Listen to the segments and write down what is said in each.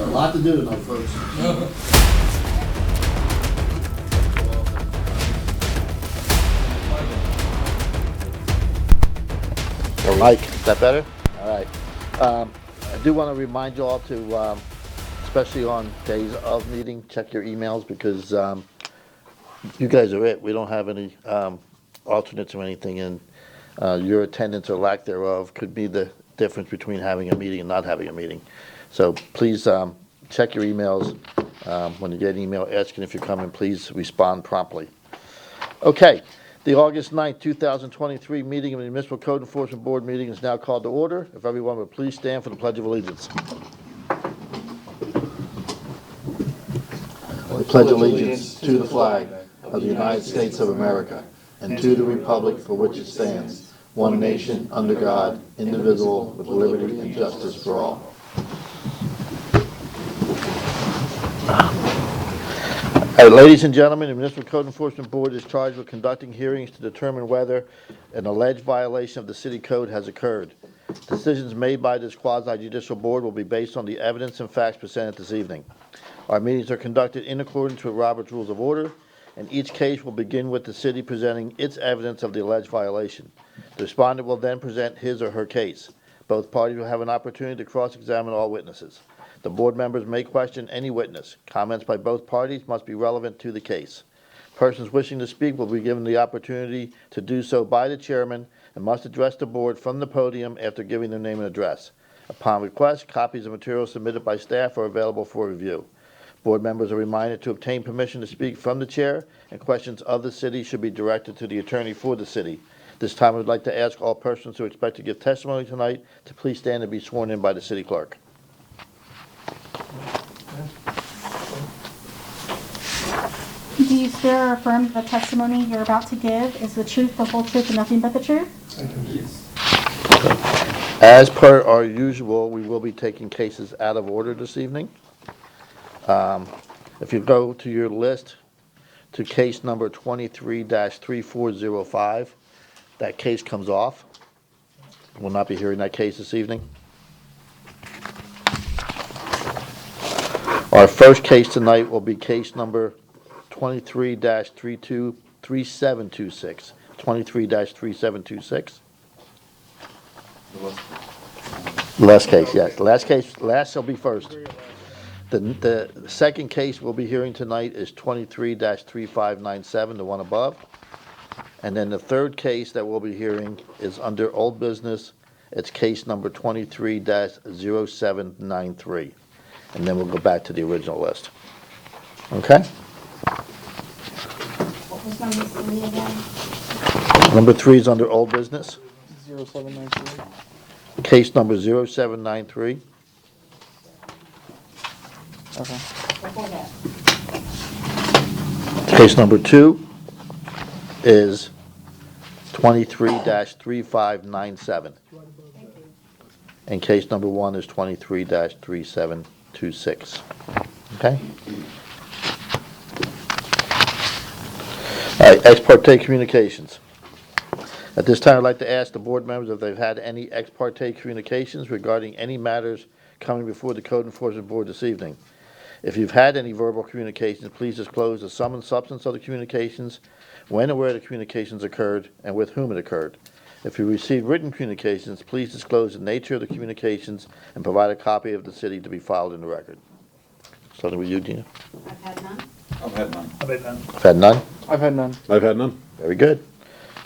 A lot to do tonight, folks. Mike, is that better? All right. I do want to remind you all to, especially on days of meeting, check your emails because you guys are it. We don't have any alternates or anything, and your attendance or lack thereof could be the difference between having a meeting and not having a meeting. So please check your emails. When you get an email asking if you're coming, please respond promptly. Okay, the August 9th, 2023 meeting of the Municipal Code Enforcement Board meeting is now called to order. If everyone would please stand for the Pledge of Allegiance. I pledge allegiance to the flag of the United States of America and to the republic for which it stands, one nation, under God, indivisible, with liberty and justice for all. All right, ladies and gentlemen, the Municipal Code Enforcement Board is charged with conducting hearings to determine whether an alleged violation of the city code has occurred. Decisions made by this quasi-judicial board will be based on the evidence and facts presented this evening. Our meetings are conducted in accordance with Robert's Rules of Order, and each case will begin with the city presenting its evidence of the alleged violation. The respondent will then present his or her case. Both parties will have an opportunity to cross-examine all witnesses. The board members may question any witness. Comments by both parties must be relevant to the case. Persons wishing to speak will be given the opportunity to do so by the chairman and must address the board from the podium after giving their name and address. Upon request, copies of materials submitted by staff are available for review. Board members are reminded to obtain permission to speak from the chair, and questions of the city should be directed to the attorney for the city. This time I would like to ask all persons who expect to give testimony tonight to please stand and be sworn in by the city clerk. Do you swear or affirm that the testimony you're about to give is the truth, the whole truth, and nothing but the truth? Yes. As per our usual, we will be taking cases out of order this evening. If you go to your list to case number 23-3405, that case comes off. We'll not be hearing that case this evening. Our first case tonight will be case number 23-3726. 23-3726. Last case, yes. Last shall be first. The second case we'll be hearing tonight is 23-3597, the one above. And then the third case that we'll be hearing is under old business. It's case number 23-0793. And then we'll go back to the original list. Okay? What was number 3 again? Number 3 is under old business. 0793. Case number 0793. Okay. Before that. Case number 2 is 23-3597. And case number 1 is 23-3726. Okay? All right, ex parte communications. At this time, I'd like to ask the board members if they've had any ex parte communications regarding any matters coming before the Code Enforcement Board this evening. If you've had any verbal communications, please disclose the sum and substance of the communications, when and where the communications occurred, and with whom it occurred. If you received written communications, please disclose the nature of the communications and provide a copy of the city to be filed in the record. Starting with you, Gina. I've had none. I've had none. I've had none. I've had none. I've had none. Very good.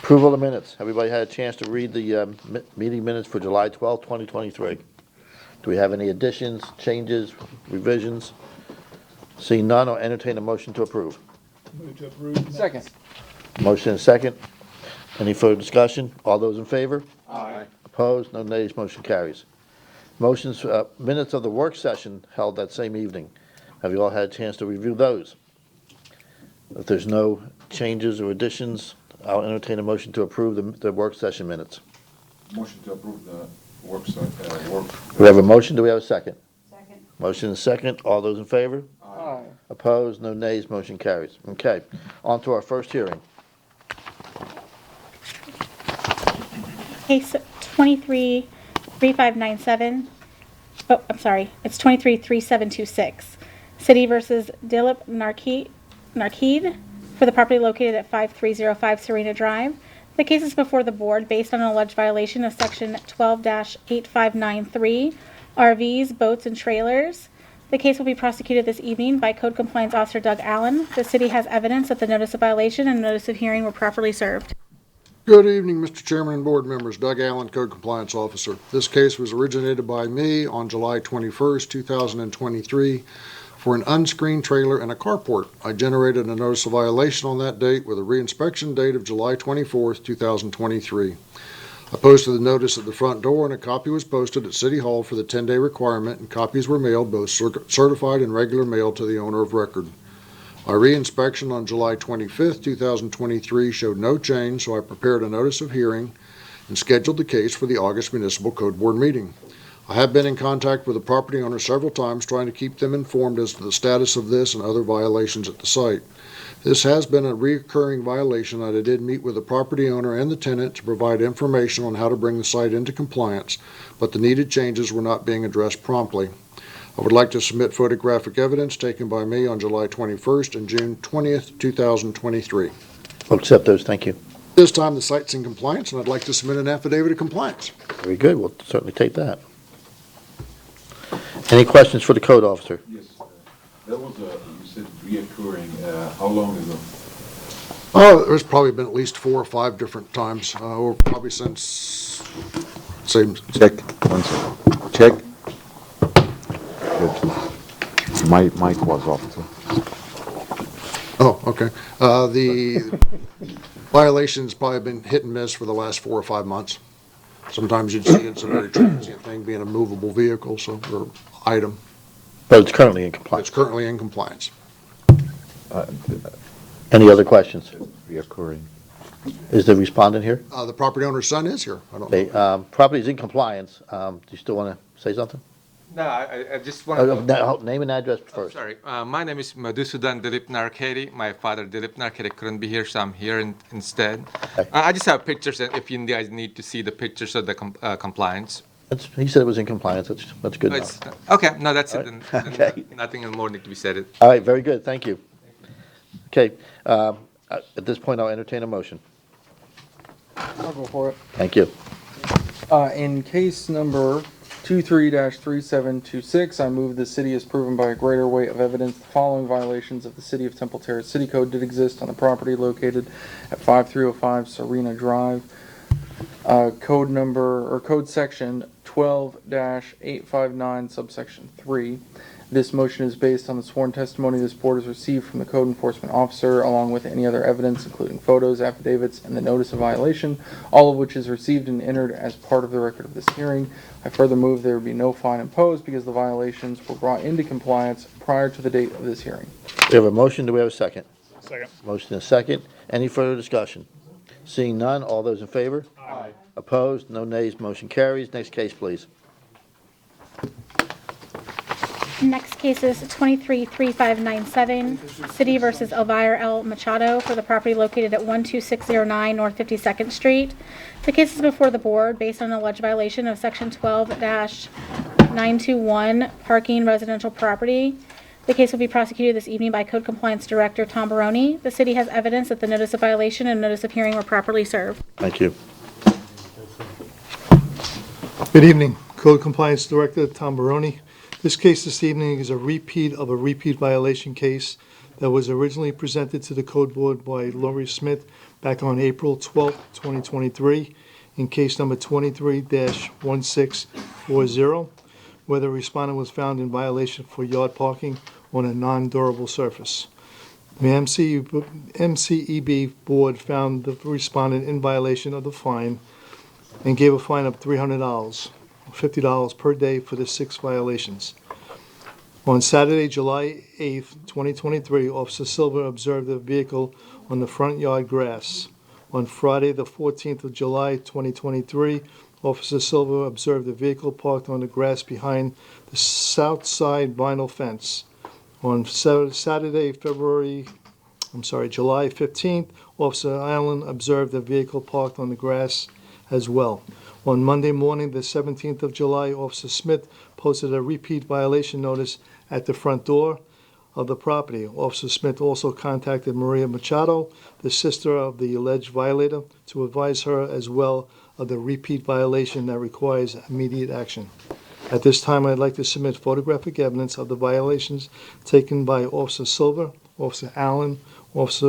Approval of minutes. Everybody had a chance to read the meeting minutes for July 12, 2023. Do we have any additions, changes, revisions? Seeing none, I'll entertain a motion to approve. Move to approve. Second. Motion and second. Any further discussion? All those in favor? Aye. Opposed? No nays. Motion carries. Motions, minutes of the work session held that same evening. Have you all had a chance to review those? If there's no changes or additions, I'll entertain a motion to approve the work session minutes. Motion to approve the work. We have a motion. Do we have a second? Second. Motion and second. All those in favor? Aye. Opposed? No nays. Motion carries. Okay. On to our first hearing. Case 23-3597, I'm sorry, it's 233726. City versus Dilip Narkeed for the property located at 5305 Serena Drive. The case is before the board based on an alleged violation of section 12-8593, RVs, boats, and trailers. The case will be prosecuted this evening by Code Compliance Officer Doug Allen. The city has evidence that the notice of violation and notice of hearing were properly served. Good evening, Mr. Chairman and board members. Doug Allen, Code Compliance Officer. This case was originated by me on July 21st, 2023 for an unscreened trailer and a carport. I generated a notice of violation on that date with a reinspection date of July 24th, 2023. I posted the notice at the front door and a copy was posted at City Hall for the 10-day requirement, and copies were mailed, both certified and regular mail, to the owner of record. My reinspection on July 25th, 2023 showed no change, so I prepared a notice of hearing and scheduled the case for the August Municipal Code Board meeting. I have been in contact with the property owner several times, trying to keep them informed as to the status of this and other violations at the site. This has been a recurring violation, and I did meet with the property owner and the tenant to provide information on how to bring the site into compliance, but the needed changes were not being addressed promptly. I would like to submit photographic evidence taken by me on July 21st and June 20th, 2023. We'll accept those, thank you. This time the site's in compliance, and I'd like to submit an affidavit of compliance. Very good, we'll certainly take that. Any questions for the code officer? Yes, that was you said reoccurring, how long ago? Oh, there's probably been at least 4 or 5 different times, or probably since, say, Check, 1 second. Check. Good. My mic was off too. oh, okay. The violation's probably been hit and miss for the last 4 or 5 months. Sometimes you'd see it's a very transient thing, being a movable vehicle, so, or item. But it's currently in It's compliance. currently in compliance. Any other questions? Reoccurring. Is the respondent here? The property owner's son is here. I don't know. Okay, property's in compliance. Do you still want to say something? No, I just want to. Name and address first. Sorry, my name is Madhusudan Dilip Narkedi. My father, Dilip Narkedi, couldn't be here, so I'm here instead. Okay. I just have pictures, and if you guys need to see the pictures of the compliance. He said it was in compliance. That's good It's, enough. okay, no, that's it. All right. Then Okay. nothing more need to be said. All right, very good, thank you. Okay, at this point, I'll entertain a motion. I'll go for it. Thank you. In case number 23-3726, I move the city is proven by a greater weight of evidence the following violations of the City of Temple Terrace City Code did exist on the property located at 5305 Serena Drive. Code number, or code section 12-859 subsection 3. This motion is based on the sworn testimony this board has received from the code enforcement officer, along with any other evidence, including photos, affidavits, and the notice of violation, all of which is received and entered as part of the record of this hearing. I further move there be no fine imposed because the violations were brought into compliance prior to the date of this hearing. We have a motion, do we have a second? Second. Motion is second. Any further discussion? Seeing none, all those in favor? Aye. Opposed? No nays, motion carries. Next case, please. Next case is 233597, City versus Elvira L. Machado for the property located at 12609 North 52nd Street. The case is before the board based on an alleged violation of section 12-921, parking residential property. The case will be prosecuted this evening by Code Compliance Director Tom Baroni. The city has evidence that the notice of violation and notice of hearing were properly served. Thank you. Good evening, Code Compliance Director Tom Baroni. This case this evening is a repeat of a repeat violation case that was originally presented to the Code Board by Laurie Smith back on April 12, 2023, in case number 23-1640, where the respondent was found in violation for yard parking on a non-durable surface. The MCEB Board found the respondent in violation of the fine and gave a fine of $300. $50 per day for the 6 violations. On Saturday, July 8th, 2023, Officer Silver observed a vehicle on the front yard grass. On Friday, the 14th of July, 2023, Officer Silver observed a vehicle parked on the grass behind the south side vinyl fence. On Saturday, July 15th, Officer Allen observed a vehicle parked on the grass as well. On Monday morning, the 17th of July, Officer Smith posted a repeat violation notice at the front door of the property. Officer Smith also contacted Maria Machado, the sister of the alleged violator, to advise her as well of the repeat violation that requires immediate action. At this time, I'd like to submit photographic evidence of the violations taken by Officer Silver, Officer Allen, not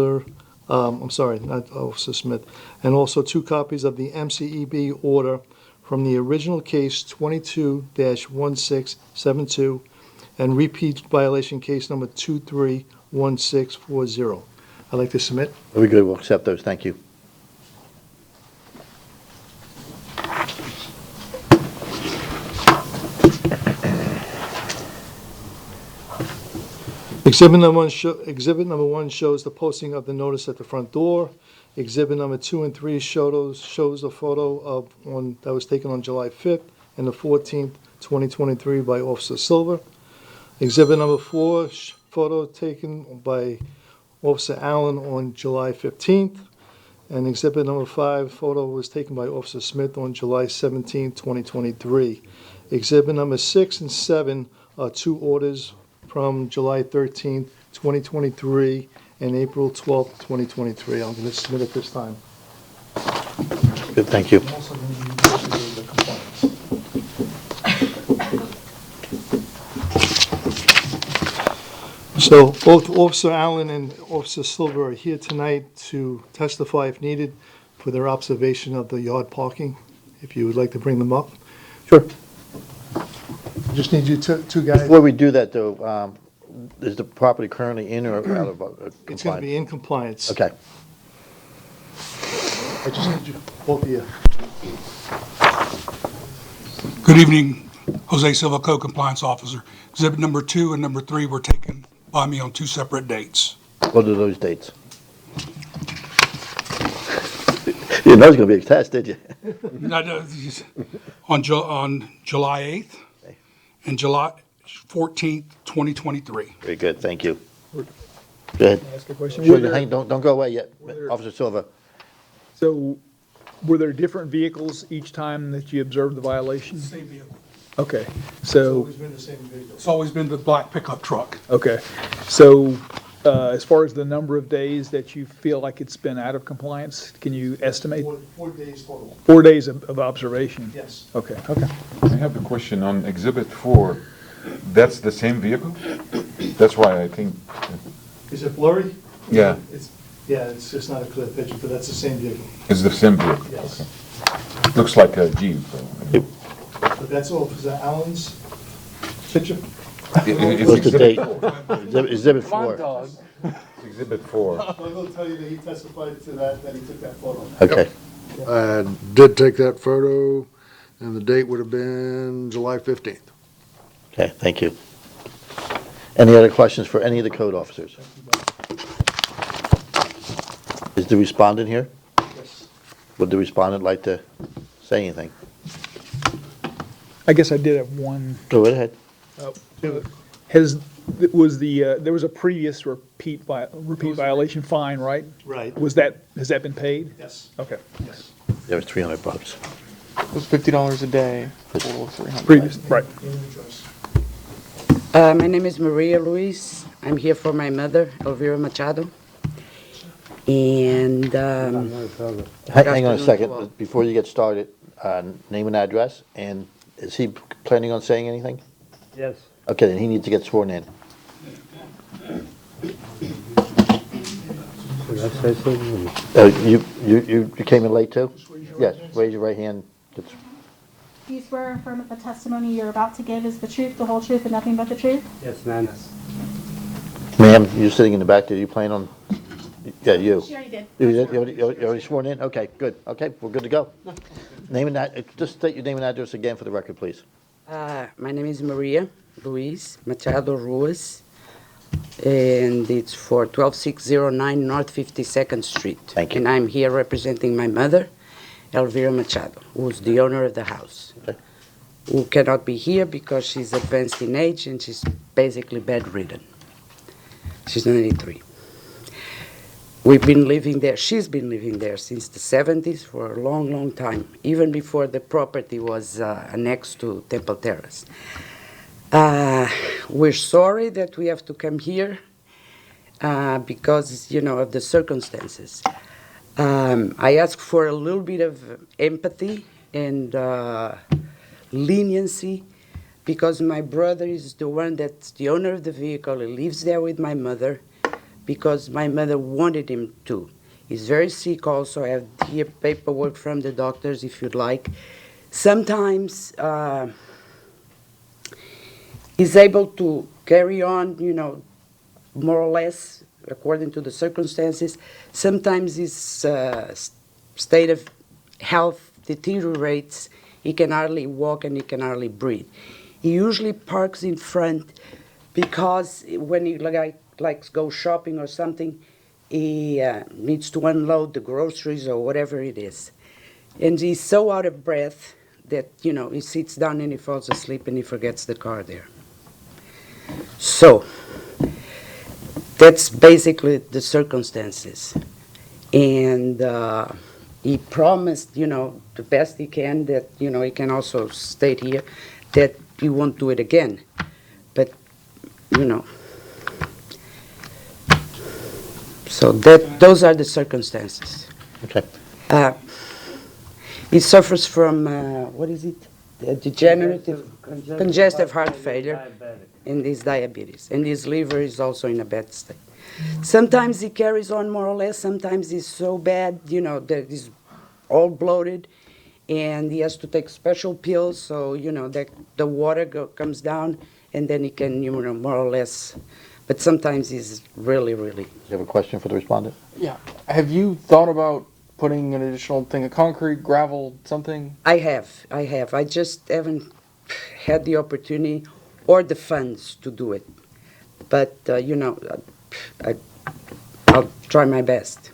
Officer Smith, and also 2 copies of the MCEB order from the original case 22-1672 and repeat violation case number 231640. I'd like to submit. Very good, we'll accept those, thank you. Exhibit number one shows the posting of the notice at the front door. Exhibit number 2 and 3 shows a photo of one that was taken on July 5th and the 14th, 2023 by Officer Silver. Exhibit number 4, photo taken by Officer Allen on July 15th. And exhibit number 5, photo was taken by Officer Smith on July 17th, 2023. Exhibit number 6 and 7 are 2 orders from July 13th, 2023 and April 12th, 2023. I'm going to submit it this time. Good, thank you. I'm also going to be issuing the compliance. So both Officer Allen and Officer Silver are here tonight to testify if needed for their observation of the yard parking. If you would like to bring them up. Sure. Just need you two guys. Before we do that, though, is the property currently in or out of compliance? It's going to be in compliance. Okay. I just need you, both of you. Good evening, Jose Silva, Code Compliance Officer. Exhibit number 2 and number 3 were taken by me on 2 separate dates. What are those dates? You didn't know it was going to be a test, did you? On July 8th and July 14th, 2023. Very good, thank you. Go ahead. Can I ask a question? Sure, don't go away yet, Officer Silva. So, were there different vehicles each time that you observed the violation? Same vehicle. Okay, It's so, always been the same vehicle. It's always been the black pickup truck. okay. So, as far as the number of days that you feel like it's been out of compliance, can you estimate? 4 days total. 4 days of observation? Yes. Okay. I have a question on Exhibit 4. That's the same vehicle? That's why I think, Is it blurry? yeah, It's just not a clear picture, but that's the same vehicle. it's the same vehicle. Yes. Okay. Looks like a Jeep. But that's Officer Allen's picture. What's the date? Exhibit 4. It's Exhibit 4. I will tell you that he testified to that he took that photo. Okay. I did take that photo, and the date would have been July 15th. Okay, thank you. Any other questions for any of the code officers? Is the respondent here? Yes. Would the respondent like to say anything? I guess I did have one. Go right ahead. There was a previous repeat violation fine, right? Right. Has that been paid? Yes. Okay. Yes. There was $300. It was $50 a day, total of $300. Previous, right. Name and address. My name is Maria Luis. I'm here for my mother, Elvira Machado. And Hang on a second, before you get started, name and address, and is he planning on saying anything? Yes. Okay, then he needs to get sworn in. Should I say something? You came in late too? Yes, raise your right hand. Do you swear or affirm that the testimony you're about to give is the truth, the whole truth, and nothing but the truth? Yes, ma'am. Ma'am, you're sitting in the back there, you plan on, yeah, you. She already did. You already sworn in? Okay, good, okay, we're good to go. Name and just state your name and address again for the record, please. my name is Maria Luis Machado Ruiz. And it's for 12609 North 52nd Street. Thank you. And I'm here representing my mother, Elvira Machado, who's the owner of the house. Okay. Who cannot be here because she's advanced in age and she's basically bedridden. She's 93. We've been living there, she's been living there since the 70s for a long, long time, even before the property was annexed to Temple Terrace. We're sorry that we have to come here because, of the circumstances. I ask for a little bit of empathy and leniency because my brother is the one that's the owner of the vehicle. He lives there with my mother because my mother wanted him to. He's very sick also. I have here paperwork from the doctors if you'd like. Sometimes he's able to carry on, more or less according to the circumstances. Sometimes his state of health deteriorates. He can hardly walk and he can hardly breathe. He usually parks in front because when he likes go shopping or something, he needs to unload the groceries or whatever it is. And he's so out of breath that, he sits down and he falls asleep and he forgets the car there. So, that's basically the circumstances. And he promised, the best he can that, he can also state here that he won't do it again. But, so those are the circumstances. Okay. He suffers from, what is it? Degenerative, congestive heart failure, and his diabetes. And his liver is also in a bad state. Sometimes he carries on more or less. Sometimes he's so bad, that he's all bloated, and he has to take special pills so, that the water comes down, and then he can, more or less. But sometimes he's really, really. You have a question for the respondent? Yeah. Have you thought about putting an additional thing of concrete, gravel, something? I have. I just haven't had the opportunity or the funds to do it. But, I'll try my best.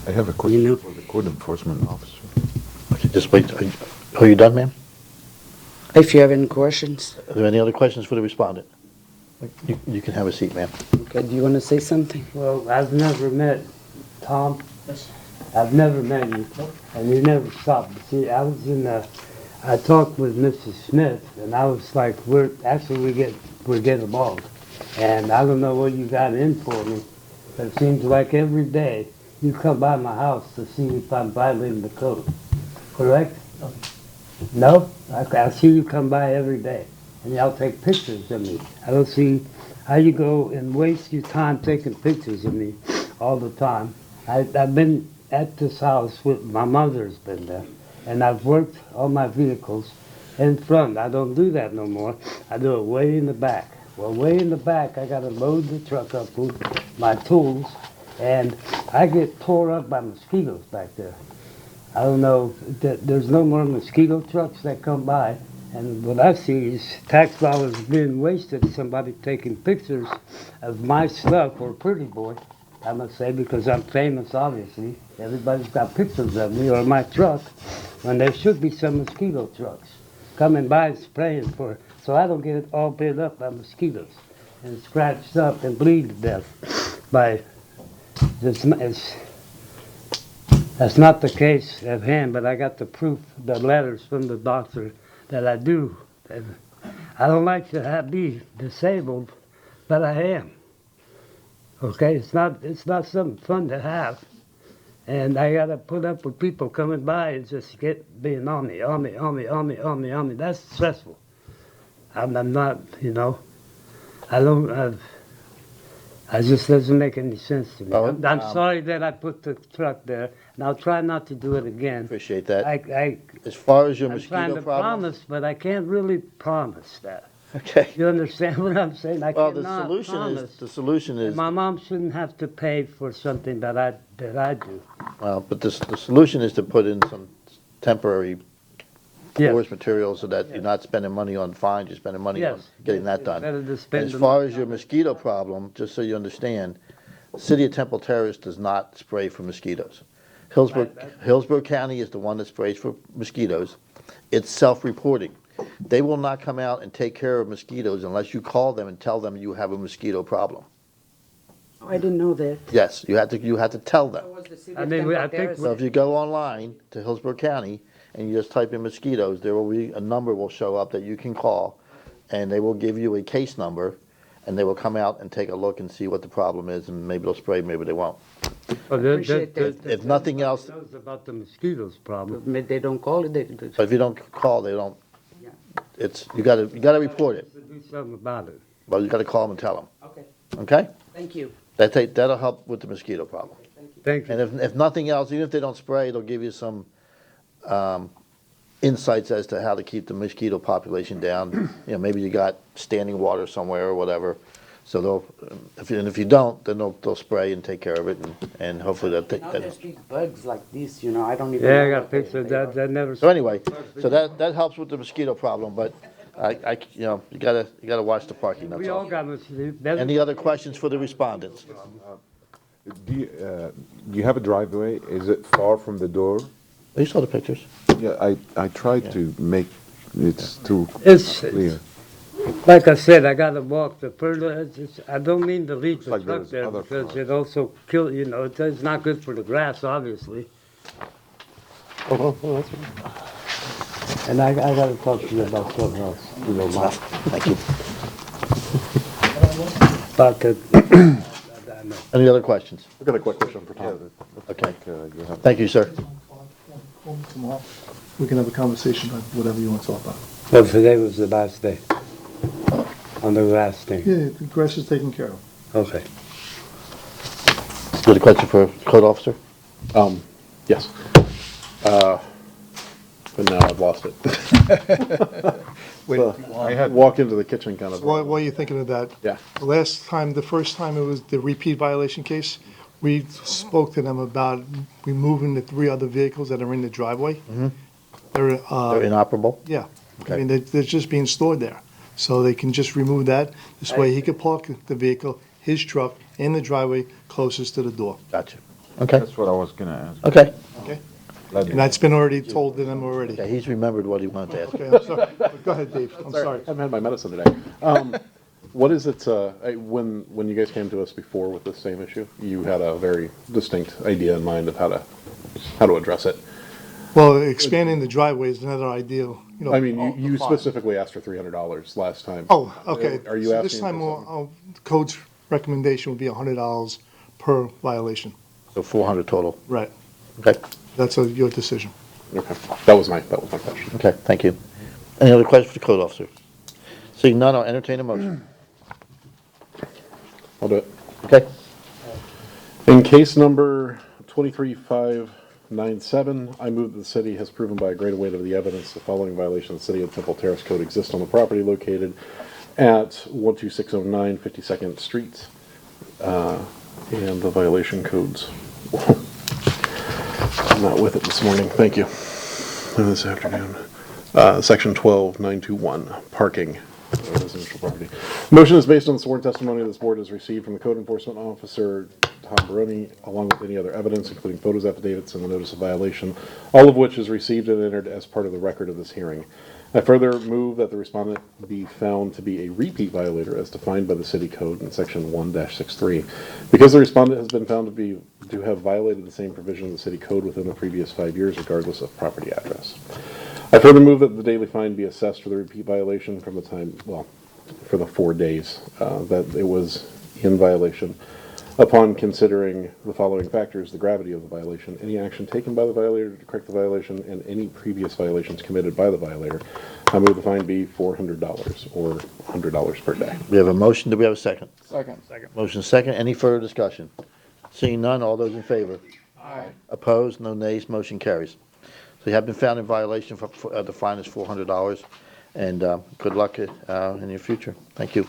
I have a question for the code enforcement officer. Okay, just wait. Are you done, ma'am? If you have any questions. Are there any other questions for the respondent? You can have a seat, ma'am. Okay, do you want to say something? Well, I've never met Tom. I've never met you, and you never stopped. See, I talked with Mrs. Smith, and I was like, we're getting along. And I don't know what you got in for me, but it seems like every day you come by my house to see if I'm violating the code. Correct? No? I see you come by every day, and y'all take pictures of me. I don't see how you go and waste your time taking pictures of me all the time. I've been at this house with my mother's been there, and I've worked on my vehicles in front. I don't do that no more. I do it way in the back. Well, way in the back, I got to load the truck up with my tools, and I get tore up by mosquitoes back there. I don't know, there's no more mosquito trucks that come by, and what I see is tax dollars being wasted, somebody taking pictures of my stuff, or pretty boy, I must say, because I'm famous, obviously. Everybody's got pictures of me or my truck, when there should be some mosquito trucks coming by and spraying for it, so I don't get it all bit up by mosquitoes and scratched up and bleed to death by this. That's not the case at hand, but I got the proof, the letters from the doctor that I do. And I don't like to be disabled, but I am. Okay, it's not something fun to have. And I gotta put up with people coming by and just being on me. That's stressful. I'm not, I just doesn't make any sense to me. I'm sorry that I put the truck there, and I'll try not to do it again. Appreciate that. I As far as your I'm mosquito trying to problem. promise, but I can't really promise that. Okay. You understand what I'm saying? I Well, cannot promise. the solution is, And my mom shouldn't have to pay for something that I do. well, but the solution is to put in some temporary Yes. force material so that you're not spending money on fines, you're spending money on Yes. getting that It's done. better to spend As the far money as your on it. mosquito problem, just so you understand, the City of Temple Terrace does not spray for mosquitoes. Hillsborough County is the one that sprays for mosquitoes. It's self-reporting. They will not come out and take care of mosquitoes unless you call them and tell them you have a mosquito problem. Oh, I didn't know that. Yes, you have to tell them. I mean, I think So if you go online to Hillsborough County and you just type in mosquitoes, there will be, a number will show up that you can call, and they will give you a case number, and they will come out and take a look and see what the problem is, and maybe they'll spray, maybe they won't. Appreciate that. If nothing else, Knows about the mosquitoes problem. Maybe they don't call it, but if you don't call, they don't, it's, you gotta report it, Do something about it. but you gotta call them and tell them, Okay, okay? thank you. That'll help with the mosquito problem. Thank you. And if nothing else, even if they don't spray, they'll give you some insights as to how to keep the mosquito population down. You know, maybe you got standing water somewhere or whatever. So they'll, if you don't, then they'll spray and take care of it, and hopefully they'll take Now that. there's big bugs like this, you know, I don't even. Yeah, I know got what they- pictures they are. of that never. So anyway, so that helps with the mosquito problem, but you know, you gotta watch the parking, that's We all all. got mosquitoes. Any other questions for the respondents? Do you have a driveway? Is it far from the door? You saw the pictures. Yeah, I tried to make it too It's, clear. like I said, I gotta walk the further, I don't mean to leave the like truck there's there other because cars. it also kill, you know, it's not good for the grass, obviously. And I gotta talk to you about something else, you know, Mark. Thank you. About the, Any other questions? I've got a quick question for Tom. Okay, You have thank you, sir. Call me tomorrow. We can have a conversation about whatever you want to talk about. well, today was the last day. On the last thing, Yeah, the grass is taken care of. okay. You have a question for code officer? Yes. But now I've lost it. I had walk into the kitchen kind of. While you're thinking of that. Yeah. The first time it was the repeat violation case, we spoke to them about removing the 3 other vehicles that are in the driveway. They're, They're inoperable? yeah. I Okay. mean, they're just being stored there. So they can just remove that. This way he could park the vehicle, his truck, in the driveway closest to the door. Gotcha. Okay, That's what I was gonna ask. okay. Okay? Glad And that's been already told to them already. Yeah, he's remembered what he wanted to ask. Okay, I'm sorry. Go ahead, Dave. I'm sorry. I haven't had my medicine today. What is it, when you guys came to us before with the same issue, you had a very distinct idea in mind of how to address it. Well, expanding the driveway is another ideal, you know. I mean, you specifically asked for $300 last time. Oh, okay. Are you So asking? this time, for something? the code's recommendation would be $100 per violation. So 400 total. Right. Okay, That's your decision. Okay, that was my question. okay, thank you. Any other questions for the code officer? Seeing none, I'll entertain a motion. I'll do it. Okay, In case number 23597, I move that the city has proven by a greater weight of the evidence the following violation of the City of Temple Terrace Code exists on the property located at 12609 52nd Street. And the violation codes. I'm not with it this morning, thank you. This afternoon. Section 12921, parking. Residential property. Motion is based on the sworn testimony this board has received from the code enforcement officer, Tom Baroni, along with any other evidence, including photos, affidavits, and the notice of violation, all of which is received and entered as part of the record of this hearing. I further move that the respondent be found to be a repeat violator as defined by the city code in section 1-63. Because the respondent has been found to have violated the same provision of the city code within the previous 5 years, regardless of property address. I further move that the daily fine be assessed for the repeat violation from the time, for the 4 days that it was in violation, upon considering the following factors: the gravity of the violation, any action taken by the violator to correct the violation, and any previous violations committed by the violator. I move the fine be $400 or $100 per day. we have a motion, do we have a second? Second. Motion second, any further discussion? Seeing none, all those in favor? Aye. Opposed, no nays, motion carries. So you have been found in violation, the fine is $400, and good luck in your future. Thank you.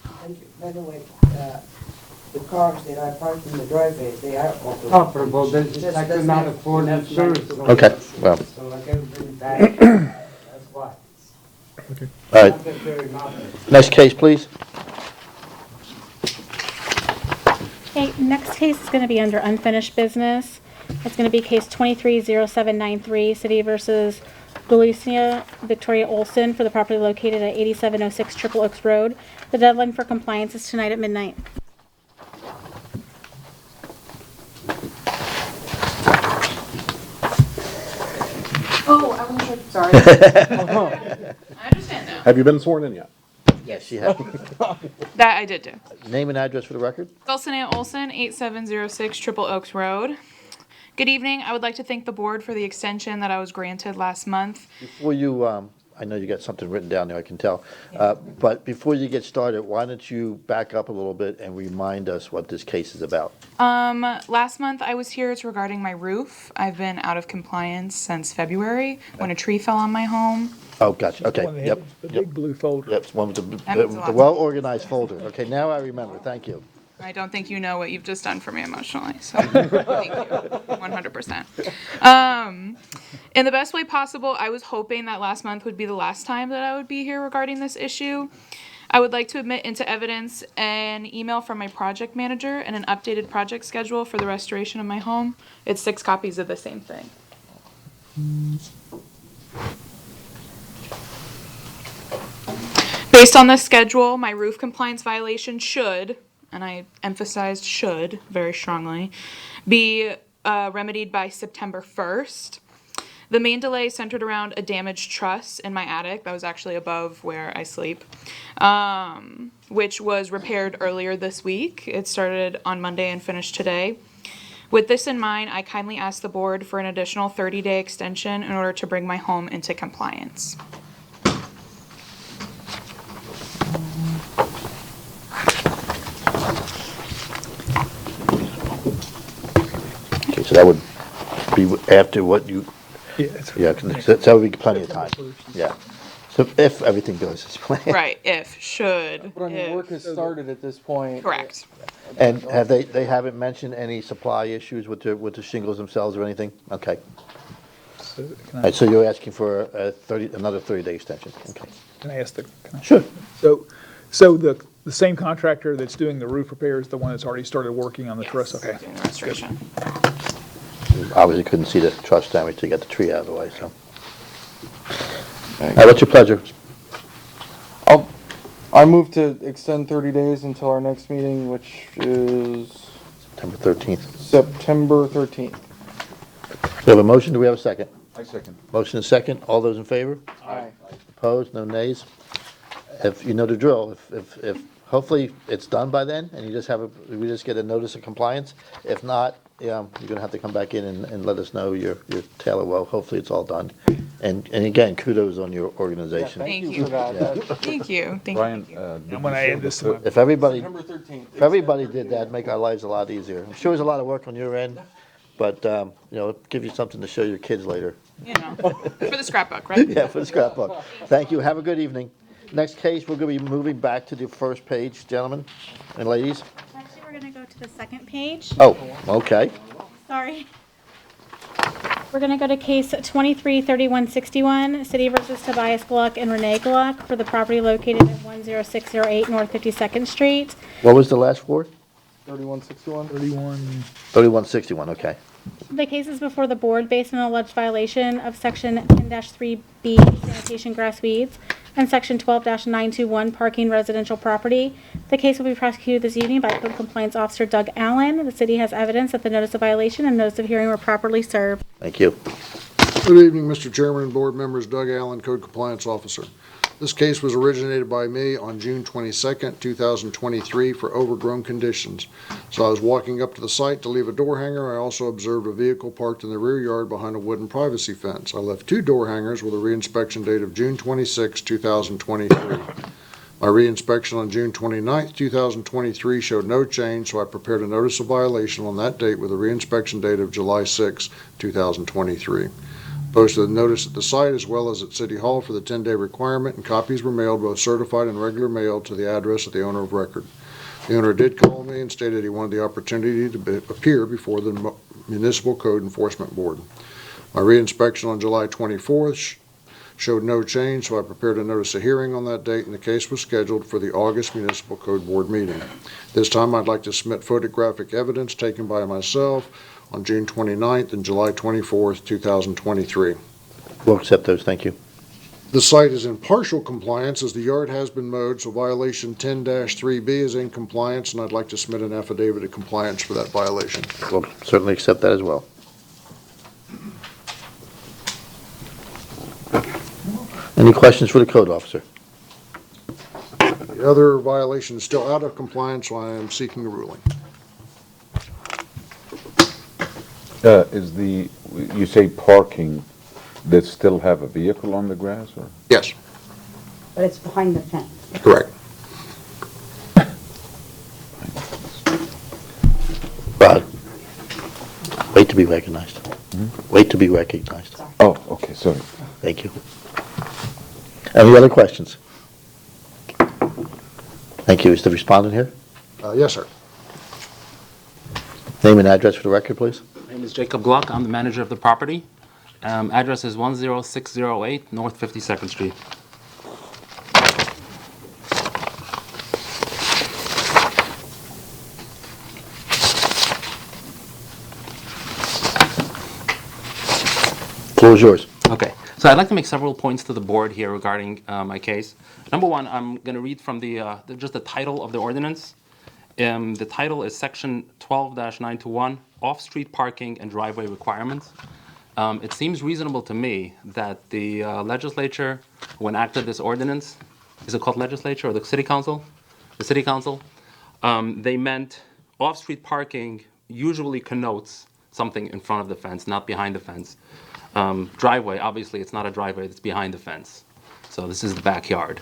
Thank you. By the way, the cars that are parked in the driveway, they are Operable, I could not afford insurance. Okay, well, So I gotta bring it back, that's why. all right, Not that very often. next case, please. Okay, next case is going to be under unfinished business. It's going to be case 230793, City versus Lucia Victoria Olson for the property located at 8706 Triple Oaks Road. The deadline for compliance is tonight at midnight. Sorry. I understand now. Have you been sworn in yet? Yes, she has. That I did do. Name and address for the record? Dulcinea Olson, 8706 Triple Oaks Road. Good evening. I would like to thank the board for the extension that I was granted last month. Before you, I know you got something written down there, I can tell. But before you get started, why don't you back up a little bit and remind us what this case is about? Last month I was here. It's regarding my roof. I've been out of compliance since February when a tree fell on my home. Oh, gotcha, okay, One that yep. had the big blue folder. Yep, it's one with That means a the lot. well-organized folder. Okay, now I remember, thank you. I don't think you know what you've just done for me emotionally, so thank you, 100%. In the best way possible, I was hoping that last month would be the last time that I would be here regarding this issue. I would like to admit into evidence an email from my project manager and an updated project schedule for the restoration of my home. It's 6 copies of the same thing. Based on this schedule, my roof compliance violation should, and I emphasized should very strongly, be remedied by September 1st. The main delay centered around a damaged truss in my attic that was actually above where I sleep, which was repaired earlier this week. It started on Monday and finished today. With this in mind, I kindly ask the board for an additional 30-day extension in order to bring my home into compliance. Okay, so that would be after what you, Yeah, it's- yeah, that would be plenty of time, yeah. So if everything goes as planned. Right, if, should, But I mean, if. work has started at this point. Correct. And have they haven't mentioned any supply issues with the shingles themselves or anything? Okay. So All can I, right, so you're asking for another 30-day extension, okay. can I ask the, can I- Sure. so the same contractor that's doing the roof repair is the one that's already started working on the truss? Okay. Doing the restoration. Obviously couldn't see the truss damage to get the tree out of the way, so. All right, what's your pleasure? I move to extend 30 days until our next meeting, which is September 13th. September 13th. We have a motion, do we have a second? I second. Motion is second, all those in favor? Aye. Opposed, no nays? If, you know the drill, if hopefully it's done by then, and you just we just get a notice of compliance. If not, you're gonna have to come back in and let us know your tale of woe. Hopefully it's all done. And again, kudos on your organization. Thank you you. for that. Thank you. Thank Brian, you. I'm gonna add this to my, If everybody September 13th. If everybody did that, it'd make our lives a lot easier. I'm sure there's a lot of work on your end, but, give you something to show your kids later. You know, for the scrapbook, right? Yeah, for the scrapbook. Thank you, have a good evening. Next case, we're gonna be moving back to the first page, gentlemen and ladies. Actually, we're gonna go to the second page. Oh, okay. Sorry. We're gonna go to case 233161, City versus Tobias Gluck and Renee Gluck for the property located at 10608 North 52nd Street. What was the last four? 3161. 3161, okay. The case is before the board based on an alleged violation of section 10-3B sanitation grass weeds and section 12-921 parking residential property. The case will be prosecuted this evening by Code Compliance Officer Doug Allen. The city has evidence that the notice of violation and notice of hearing were properly served. Thank you. Good evening, Mr. Chairman and board members. Doug Allen, Code Compliance Officer. This case was originated by me on June 22nd, 2023 for overgrown conditions. So I was walking up to the site to leave a door hanger. I also observed a vehicle parked in the rear yard behind a wooden privacy fence. I left 2 door hangers with a reinspection date of June 26, 2023. My reinspection on June 29, 2023 showed no change, so I prepared a notice of violation on that date with a reinspection date of July 6, 2023. Posted a notice at the site as well as at City Hall for the 10-day requirement, and copies were mailed, both certified and regular mail, to the address of the owner of record. The owner did call me and stated he wanted the opportunity to appear before the Municipal Code Enforcement Board. My reinspection on July 24th showed no change, so I prepared a notice of hearing on that date, and the case was scheduled for the August Municipal Code Board meeting. This time I'd like to submit photographic evidence taken by myself on June 29th and July 24th, 2023. We'll accept those, thank you. The site is in partial compliance as the yard has been mowed, so violation 10-3B is in compliance, and I'd like to submit an affidavit of compliance for that violation. We'll certainly accept that as well. Any questions for the code officer? The other violation is still out of compliance, so I am seeking a ruling. You say parking, they still have a vehicle on the grass, or? Yes, But it's behind the fence. correct. Rod, wait to be recognized. Wait to be recognized. Oh, okay, sorry. Thank you. Any other questions? Thank you. Is the respondent here? Yes, sir. Name and address for the record, please. My name is Jacob Gluck. I'm the manager of the property. Address is 10608 North 52nd Street. Floor is yours. Okay, so I'd like to make several points to the board here regarding my case. Number one, I'm going to read from just the title of the ordinance. The title is Section 12-921, Off-Street Parking and Driveway Requirements. It seems reasonable to me that the legislature, who enacted this ordinance, is it called legislature or the city council? The city council. They meant off-street parking usually connotes something in front of the fence, not behind the fence. Driveway, obviously, it's not a driveway, it's behind the fence. So this is the backyard.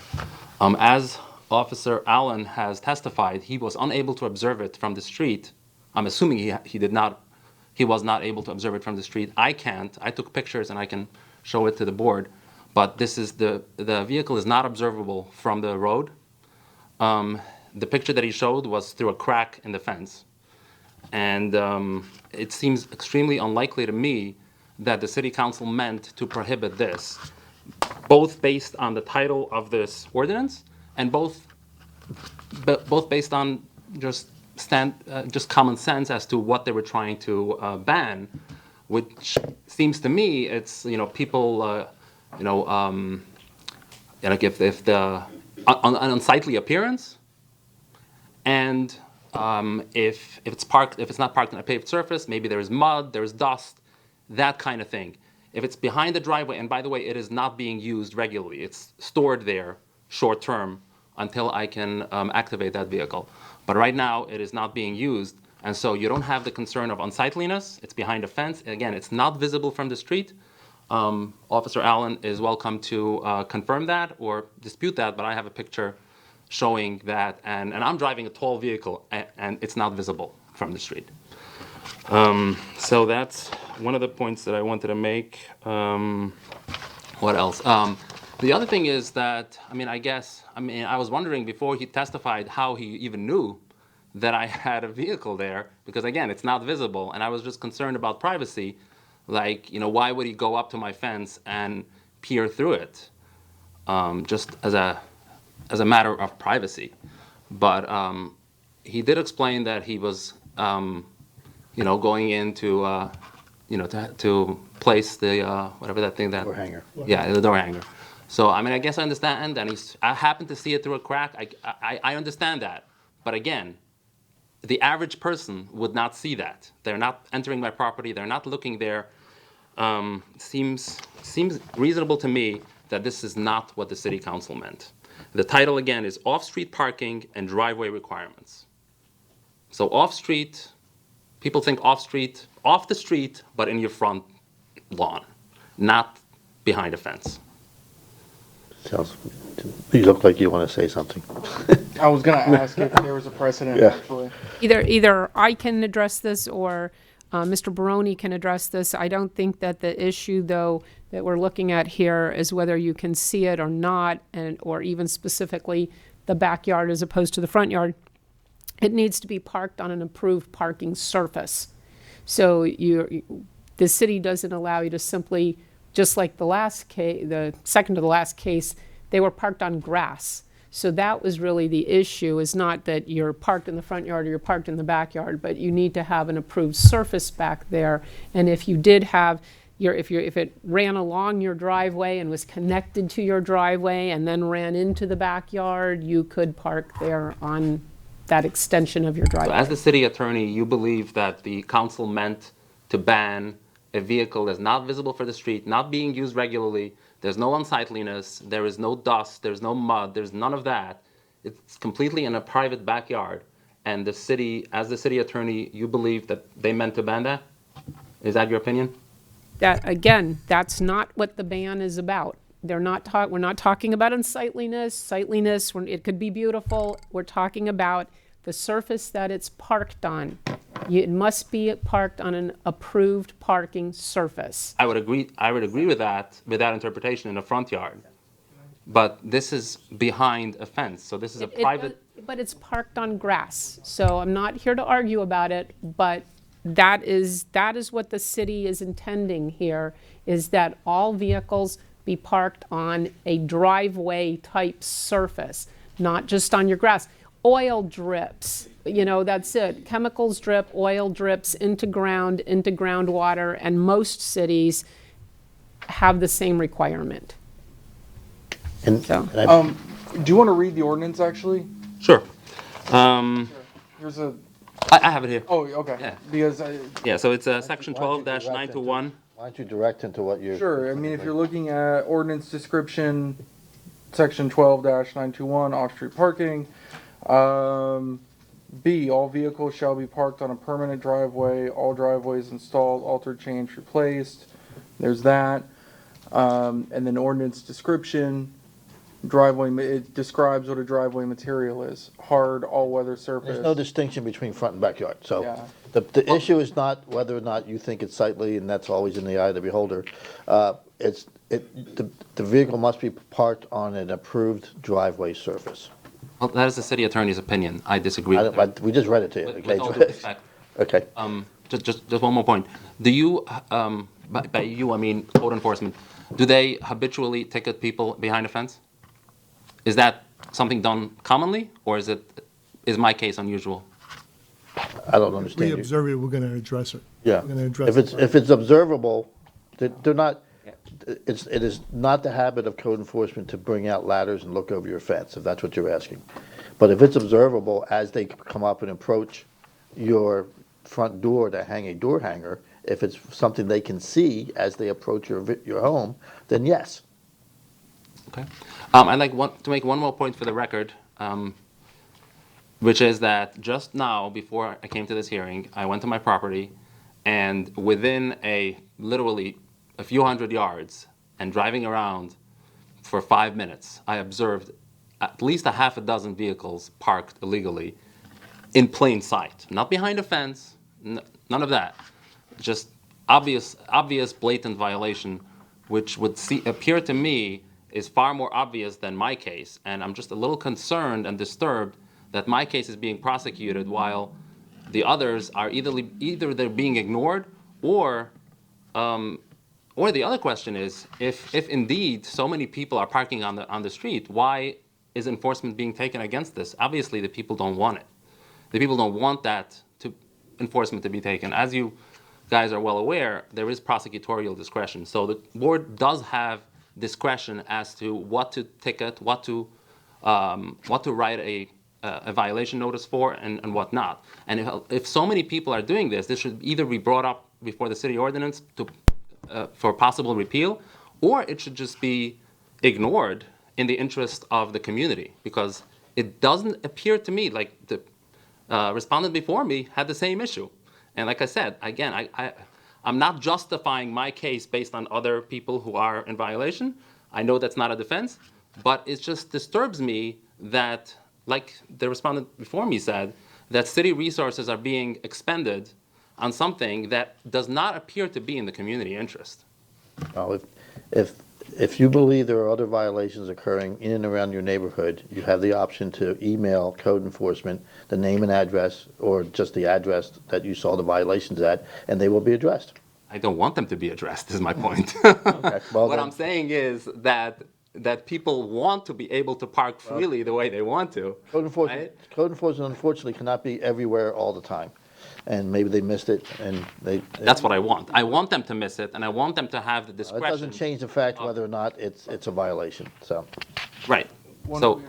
As Officer Allen has testified, he was unable to observe it from the street. I'm assuming he was not able to observe it from the street. I can't. I took pictures and I can show it to the board. But this is the vehicle is not observable from the road. The picture that he showed was through a crack in the fence. And it seems extremely unlikely to me that the city council meant to prohibit this, both based on the title of this ordinance and both based on just common sense as to what they were trying to ban, which seems to me it's people like if the an unsightly appearance, and if it's not parked on a paved surface, maybe there is mud, there is dust, that kind of thing. If it's behind the driveway, and by the way, it is not being used regularly. It's stored there short term until I can activate that vehicle. But right now, it is not being used, and so you don't have the concern of unsightliness. It's behind a fence. Again, it's not visible from the street. Officer Allen is welcome to confirm that or dispute that, but I have a picture showing that, and I'm driving a tall vehicle, and it's not visible from the street. So that's one of the points that I wanted to make. What else? The other thing is that, I was wondering before he testified how he even knew that I had a vehicle there, because again, it's not visible, and I was just concerned about privacy. Like, why would he go up to my fence and peer through it? Just as a matter of privacy. But he did explain that he was going in to place the whatever that thing that Door hanger. Yeah, the door hanger. So I guess I understand, and I happened to see it through a crack. I understand that, but again, the average person would not see that. They're not entering my property. They're not looking there. Seems reasonable to me that this is not what the city council meant. The title again is Off-Street Parking and Driveway Requirements. So off-street. People think off-street, off the street, but in your front lawn, not behind a fence. You look like you want to say something. I was going to ask if there was a precedent, actually. Either I can address this or Mr. Baroni can address this. I don't think that the issue, though, that we're looking at here is whether you can see it or not, or even specifically the backyard as opposed to the front yard. It needs to be parked on an approved parking surface. So the city doesn't allow you to simply, just like the second to the last case, they were parked on grass. So that was really the issue, is not that you're parked in the front yard or you're parked in the backyard, but you need to have an approved surface back there. And if you did have if it ran along your driveway and was connected to your driveway and then ran into the backyard, you could park there on that extension of your driveway. So as the city attorney, you believe that the council meant to ban a vehicle that's not visible for the street, not being used regularly, there's no unsightliness, there is no dust, there's no mud, there's none of that. It's completely in a private backyard. And the city, as the city attorney, you believe that they meant to ban that? Is that your opinion? That, again, that's not what the ban is about. We're not talking about unsightliness, sightliness, it could be beautiful. We're talking about the surface that it's parked on. It must be parked on an approved parking surface. I would agree with that interpretation in the front yard. But this is behind a fence, so this is a private. But it's parked on grass, so I'm not here to argue about it, but that is what the city is intending here, is that all vehicles be parked on a driveway type surface, not just on your grass. Oil drips, that's it. Chemicals drip, oil drips into groundwater, and most cities have the same requirement. And so, do you want to read the ordinance actually? Sure. Here's a. I have it here. Oh, okay. Yeah. Because yeah, so it's section 12-921. Why don't you direct into what you're... Sure. I mean, if you're looking at ordinance description, section 12-921, off-street parking. B, all vehicles shall be parked on a permanent driveway. All driveways installed, altered, changed, replaced. There's that. And then ordinance description. Driveway, it describes what a driveway material is. Hard, all-weather surface. There's no distinction between front and backyard. So Yeah. the issue is not whether or not you think it's sightly, and that's always in the eye of the beholder. The vehicle must be parked on an approved driveway surface. Well, that is the city attorney's opinion. I disagree with that. We just read it to you. With all due respect. Okay. Just one more point. Do you, by you I mean code enforcement, do they habitually ticket people behind a fence? Is that something done commonly, or is my case unusual? I don't understand. We observe it, we're going to address it. Yeah. We're going to address it. If it's observable, they're not. It is not the habit of code enforcement to bring out ladders and look over your fence, if that's what you're asking. But if it's observable as they come up and approach your front door to hang a door hanger, if it's something they can see as they approach your home, then yes. Okay. I'd like to make one more point for the record, which is that just now, before I came to this hearing, I went to my property, and within literally a few hundred yards, and driving around for 5 minutes, I observed at least a half a dozen vehicles parked illegally in plain sight. Not behind a fence, none of that. Just obvious blatant violation, which would appear to me is far more obvious than my case. And I'm just a little concerned and disturbed that my case is being prosecuted while the others are either they're being ignored, or the other question is, if indeed so many people are parking on the street, why is enforcement being taken against this? Obviously, the people don't want it. The people don't want that enforcement to be taken. As you guys are well aware, there is prosecutorial discretion. So the board does have discretion as to what to ticket, what to write a violation notice for, and what not. And if so many people are doing this should either be brought up before the city ordinance for possible repeal, or it should just be ignored in the interest of the community, because it doesn't appear to me like the respondent before me had the same issue. And like I said, again, I'm not justifying my case based on other people who are in violation. I know that's not a defense, but it just disturbs me that, like the respondent before me said, that city resources are being expended on something that does not appear to be in the community interest. Well, if you believe there are other violations occurring in and around your neighborhood, you have the option to email code enforcement the name and address, or just the address that you saw the violations at, and they will be addressed. I don't want them to be addressed, is my point. Okay, well, what I'm saying is that people want to be able to park freely the way they want to. Code enforcement, unfortunately, cannot be everywhere all the time. And maybe they missed it, and That's what I want. I want them to miss it, and I want them to have the discretion. It doesn't change the fact whether or not it's a violation, so. Right. So,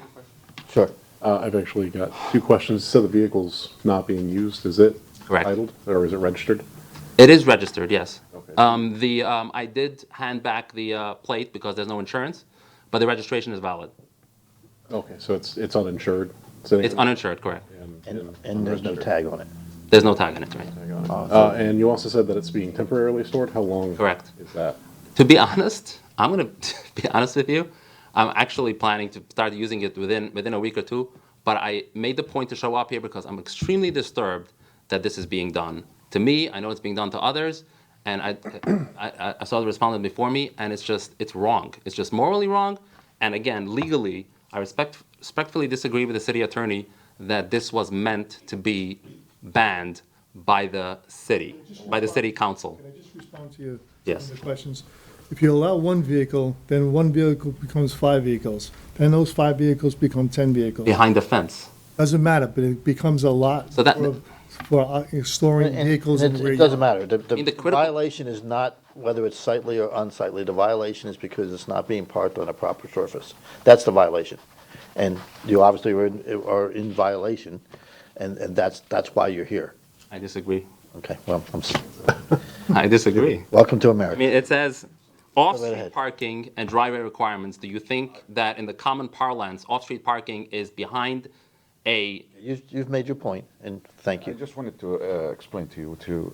sure. I've actually got two questions. So the vehicle's not being used, is it Correct. titled, or is it registered? It is registered, yes. Okay. I did hand back the plate because there's no insurance, but the registration is valid. Okay, so it's uninsured? sitting It's in there? uninsured, correct. And there's no tag on it. There's no tag on it, right? And you also said that it's being temporarily stored? How long? Correct. Is that? To be honest, I'm gonna be honest with you. I'm actually planning to start using it within a week or two. But I made the point to show up here because I'm extremely disturbed that this is being done to me. I know it's being done to others, and I saw the respondent before me, and it's wrong. It's just morally wrong, and again, legally, I respectfully disagree with the city attorney that this was meant to be banned by the city council. Can I just respond to you? Yes. The questions. If you allow one vehicle, then one vehicle becomes 5 vehicles. Then those 5 vehicles become 10 vehicles. Behind the fence. Doesn't matter, but it becomes a lot So that- for storing vehicles in the rear It doesn't yard. matter. The violation is not whether it's sightly or unsightly. The violation is because it's not being parked on a proper surface. That's the violation. And you obviously are in violation, and that's why you're here. I disagree. Okay, well, I disagree. Welcome to America. I mean, it says off-street ahead. parking and driveway requirements. Do you think that in the common parlance, off-street parking is behind a... You've made your point, and thank I you. just wanted to explain to you too.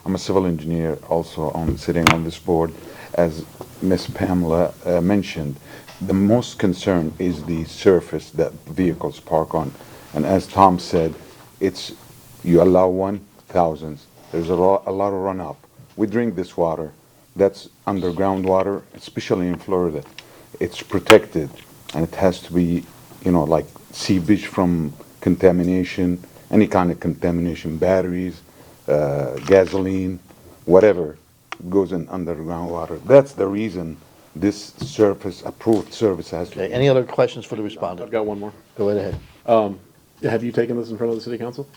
I'm a civil engineer, also sitting on this board. As Ms. Pamela mentioned, the most concern is the surface that vehicles park on. And as Tom said, you allow one, thousands. There's a lot of runoff. We drink this water. That's underground water, especially in Florida. It's protected, and it has to be, like seepage from contamination, any kind of contamination, batteries, gasoline, whatever goes in underground water. That's the reason this approved service has to Okay, be. any other questions for the respondent? I've got one more. Go right ahead. Have you taken this in front of the city council?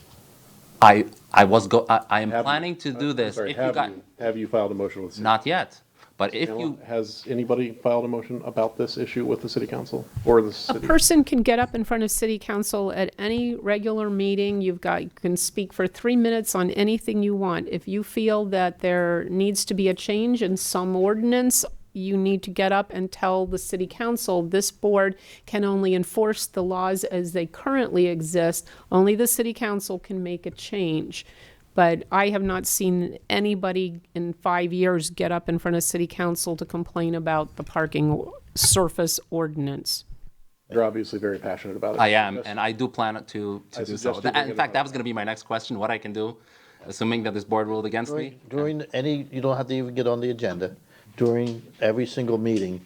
I am planning to do this. Sorry, If you got, have you filed a motion with the city? not yet, but if you, Has anybody filed a motion about this issue with the city council or the A city? person can get up in front of city council at any regular meeting. You can speak for 3 minutes on anything you want. If you feel that there needs to be a change in some ordinance, you need to get up and tell the city council, this board can only enforce the laws as they currently exist. Only the city council can make a change. But I have not seen anybody in 5 years get up in front of city council to complain about the parking surface ordinance. You're obviously very passionate about it. I am, and I do plan to do so. suggest you bring In it fact, up. that was going to be my next question, what I can do, assuming that this board ruled against me. You don't have to even get on the agenda. During every single meeting,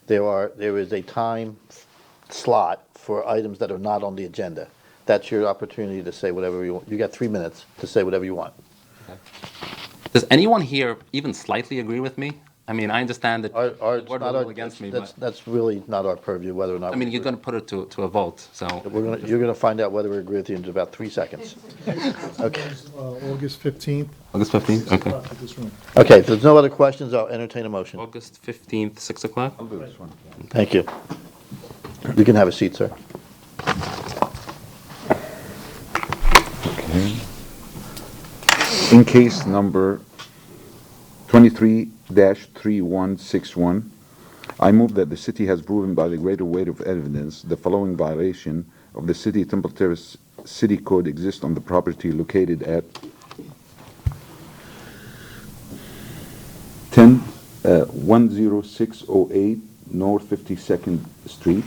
there is a time slot for items that are not on the agenda. That's your opportunity to say whatever you want. You got 3 minutes to say whatever you want. Does anyone here even slightly agree with me? I mean, I understand that the board Not ruled our- against me, that's- but, That's really not our purview, whether or not. I mean, you're going to put it to a vote, so. You're gonna find out whether we agree with you in about 3 seconds. Okay. August 15th. August 15th, okay. at this room. Okay, if there's no other questions, I'll entertain a motion. August 15th, 6 o'clock? I'll do this one. Thank you. You can have a seat, sir. Okay. In case number 23-3161, I move that the city has proven by the greater weight of evidence the following violation of the City Temple Terrace City Code exists on the property located at 10608 North 52nd Street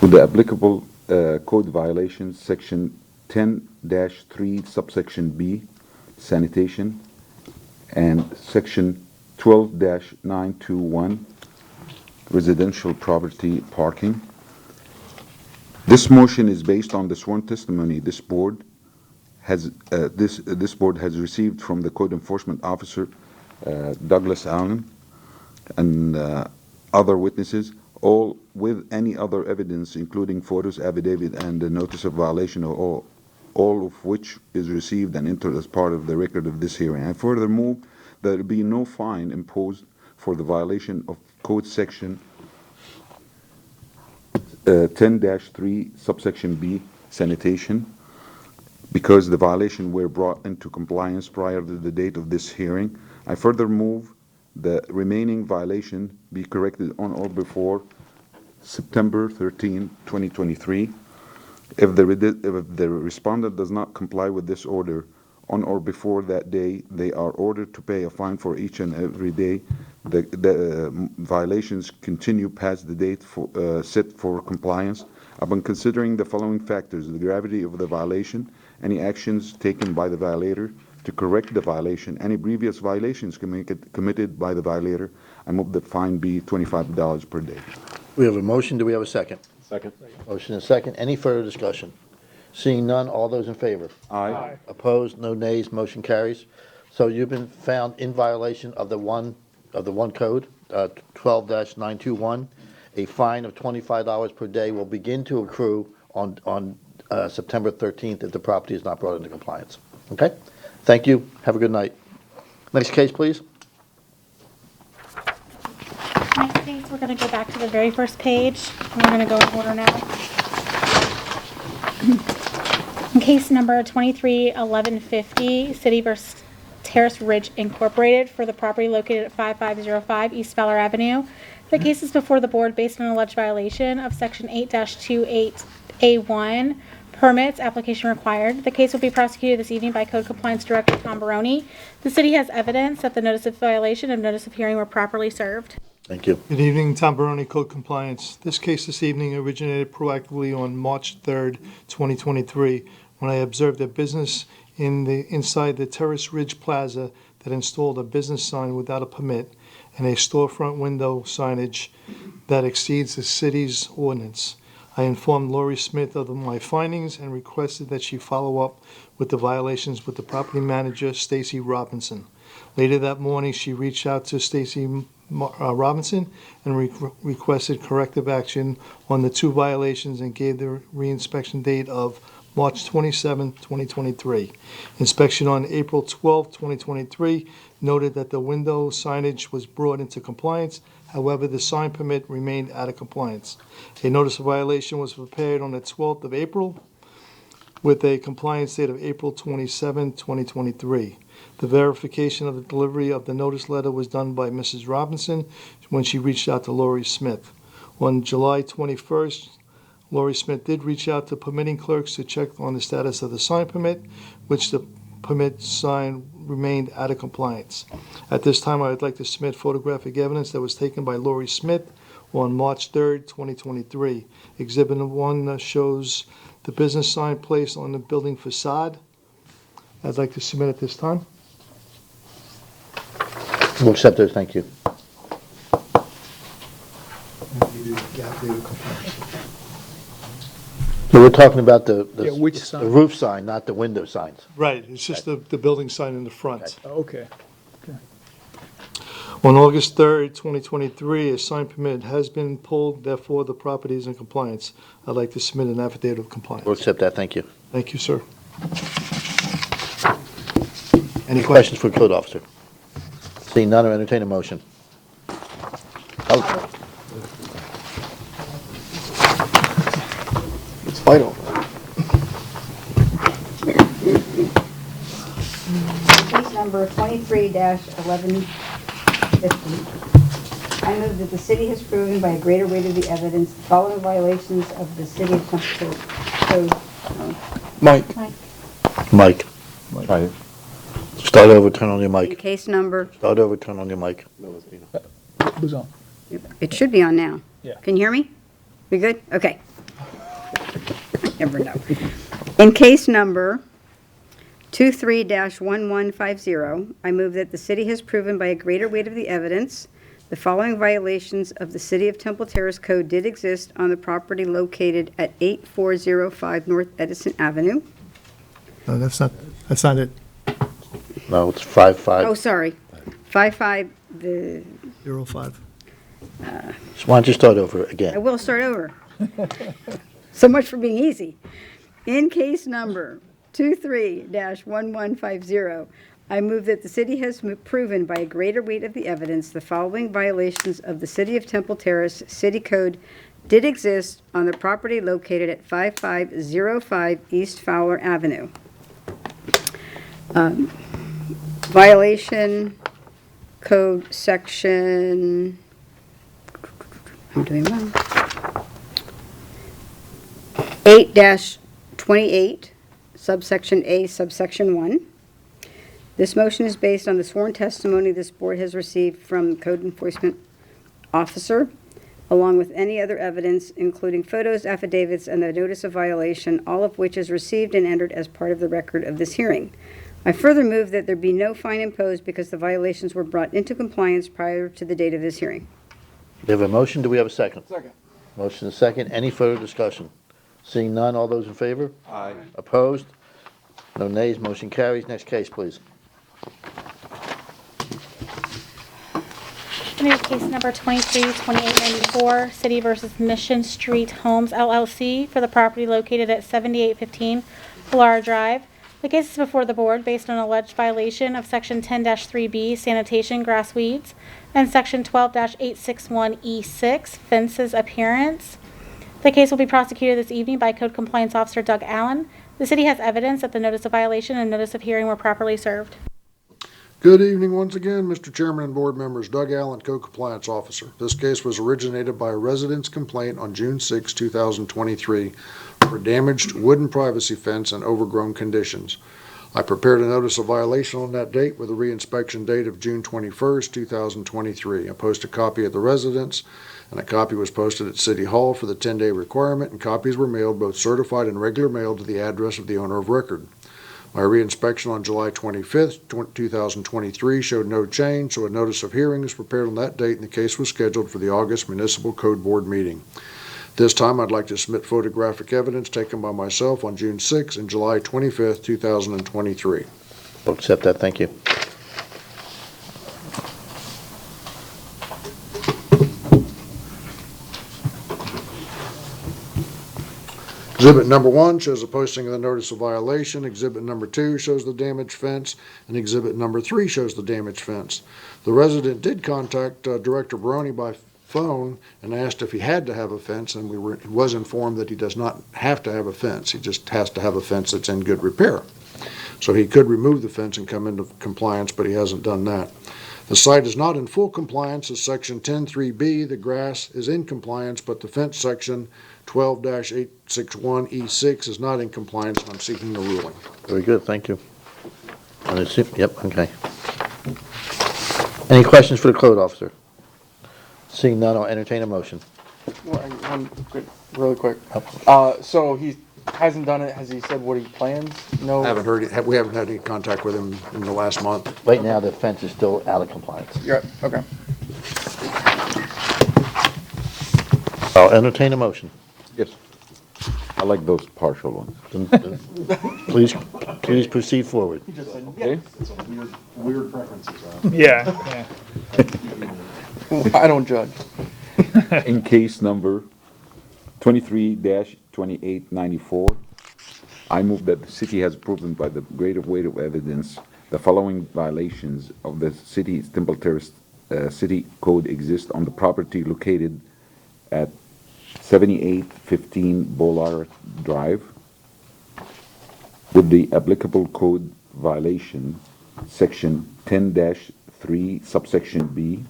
with the applicable code violations, section 10-3 subsection B, sanitation, and section 12-921, residential property parking. This motion is based on the sworn testimony this board has received from the code enforcement officer, Douglas Allen, and other witnesses, all with any other evidence, including photos, affidavit, and the notice of violation, all of which is received and entered as part of the record of this hearing. I further move that there be no fine imposed for the violation of code section 10-3 subsection B, sanitation, because the violation were brought into compliance prior to the date of this hearing. I further move the remaining violation be corrected on or before September 13, 2023. If the respondent does not comply with this order on or before that day, they are ordered to pay a fine for each and every day the violations continue past the date set for compliance. Upon considering the following factors: the gravity of the violation, any actions taken by the violator to correct the violation, any previous violations committed by the violator, I move the fine be $25 per day. We have a motion. Do we have a second? Second. Motion and second. Any further discussion? Seeing none, all those in favor? Aye. Opposed? No nays. Motion carries. So you've been found in violation of the one code, 12-921. A fine of $25 per day will begin to accrue on September 13th if the property is not brought into compliance. Okay? Thank you. Have a good night. Next case, please. Next case, we're going to go back to the very first page. And we're going to go in order now. In case number 231150, City vs. Terrace Ridge Incorporated for the property located at 5505 East Fowler Avenue. The case is before the board based on an alleged violation of Section 8-28A1, permits, application required. The case will be prosecuted this evening by Code Compliance Director Tom Baroni. The city has evidence that the notice of violation and notice of hearing were properly served. Thank you. Good evening, Tom Baroni, Code Compliance. This case this evening originated proactively on March 3rd, 2023, when I observed a business inside the Terrace Ridge Plaza that installed a business sign without a permit and a storefront window signage that exceeds the city's ordinance. I informed Lori Smith of my findings and requested that she follow up with the violations with the property manager, Stacy Robinson. Later that morning, she reached out to Stacy Robinson and requested corrective action on the two violations and gave the reinspection date of March 27, 2023. Inspection on April 12, 2023 noted that the window signage was brought into compliance. However, the sign permit remained out of compliance. A notice of violation was prepared on the 12th of April with a compliance date of April 27, 2023. The verification of the delivery of the notice letter was done by Mrs. Robinson when she reached out to Lori Smith. On July 21st, Lori Smith did reach out to permitting clerks to check on the status of the sign permit, which the permit sign remained out of compliance. At this time, I would like to submit photographic evidence that was taken by Lori Smith on March 3rd, 2023. Exhibit 1 shows the business sign placed on the building facade. I'd like to submit at this time. We'll accept it. Thank you. So we're talking about which sign? the roof sign, not the window signs. Right, it's just the building sign in the front. Okay. On August 3rd, 2023, a sign permit has been pulled, therefore the property is in compliance. I'd like to submit an affidavit of compliance. We'll accept that. Thank you. Thank you, sir. Any questions for the code officer? Seeing none, I entertain a motion. It's vital. Case number 23-1150. I move that the city has proven by a greater weight of the evidence the following violations of the city of Temple Code. Mike. Mike. Aye. Start over, turn on your In mic. case number, Start over, turn on your mic. It was on. it should be on now. Yeah. Can you hear me? We good? Okay. I never know. In case number 23-1150, I move that the city has proven by a greater weight of the evidence the following violations of the City of Temple Terrace Code did exist on the property located at 8405 North Edison Avenue. No, that's not it. No, it's 5-5. Oh, sorry. 55, the, 05. Why don't you start over I again? will start over. So much for being easy. In case number 23-1150, I move that the city has proven by a greater weight of the evidence the following violations of the City of Temple Terrace City Code did exist on the property located at 5505 East Fowler Avenue. Violation code section, I'm doing well. 8-28, subsection A, subsection 1. This motion is based on the sworn testimony this board has received from the code enforcement officer, along with any other evidence, including photos, affidavits, and the notice of violation, all of which is received and entered as part of the record of this hearing. I further move that there be no fine imposed because the violations were brought into compliance prior to the date of this hearing. We have a motion. Do we have a second? Second. Motion is second. Any further discussion? Seeing none, all those in favor? Aye. Opposed? No nays. Motion carries. Next case, please. We have case number 232894, City versus Mission Street Homes LLC for the property located at 7815 Pilar Drive. The case is before the board based on alleged violation of Section 10-3B sanitation grass weeds and Section 12-861E6 fences appearance. The case will be prosecuted this evening by Code Compliance Officer Doug Allen. The city has evidence that the notice of violation and notice of hearing were properly served. Good evening once again, Mr. Chairman and board members. Doug Allen, Code Compliance Officer. This case was originated by a resident's complaint on June 6, 2023 for damaged wooden privacy fence and overgrown conditions. I prepared a notice of violation on that date with a reinspection date of June 21st, 2023. I posted a copy at the residence, and a copy was posted at City Hall for the 10-day requirement, and copies were mailed, both certified and regular mail, to the address of the owner of record. My reinspection on July 25th, 2023 showed no change, so a notice of hearing was prepared on that date, and the case was scheduled for the August Municipal Code Board meeting. This time, I'd like to submit photographic evidence taken by myself on June 6th and July 25th, 2023. I'll accept that. Thank you. Exhibit number 1 shows the posting of the notice of violation. Exhibit number 2 shows the damaged fence, and exhibit number 3 shows the damaged fence. The resident did contact Director Baroni by phone and asked if he had to have a fence, and he was informed that he does not have to have a fence. He just has to have a fence that's in good repair. So he could remove the fence and come into compliance, but he hasn't done that. The site is not in full compliance as Section 10-3B. The grass is in compliance, but the fence section 12-861E6 is not in compliance, and I'm seeking a ruling. Very good. Thank you. Yep. Okay. Any questions for the code officer? Seeing none, I'll entertain a motion. Really quick. So he hasn't done it. Has he said what he plans? No. I haven't heard it. We haven't had any contact with him in the last month. Right now, the fence is still out of compliance. Yeah. Okay. I'll entertain a motion. Yes. I like those partial ones. Please proceed forward. Okay. Weird preferences, right? Yeah. I don't judge. In case number 23-2894, I move that the city has proven by the greater weight of evidence the following violations of the city's Temple Terrace city code exist on the property located at 7815 Bollard Drive, with the applicable code violation, section 10-3 subsection B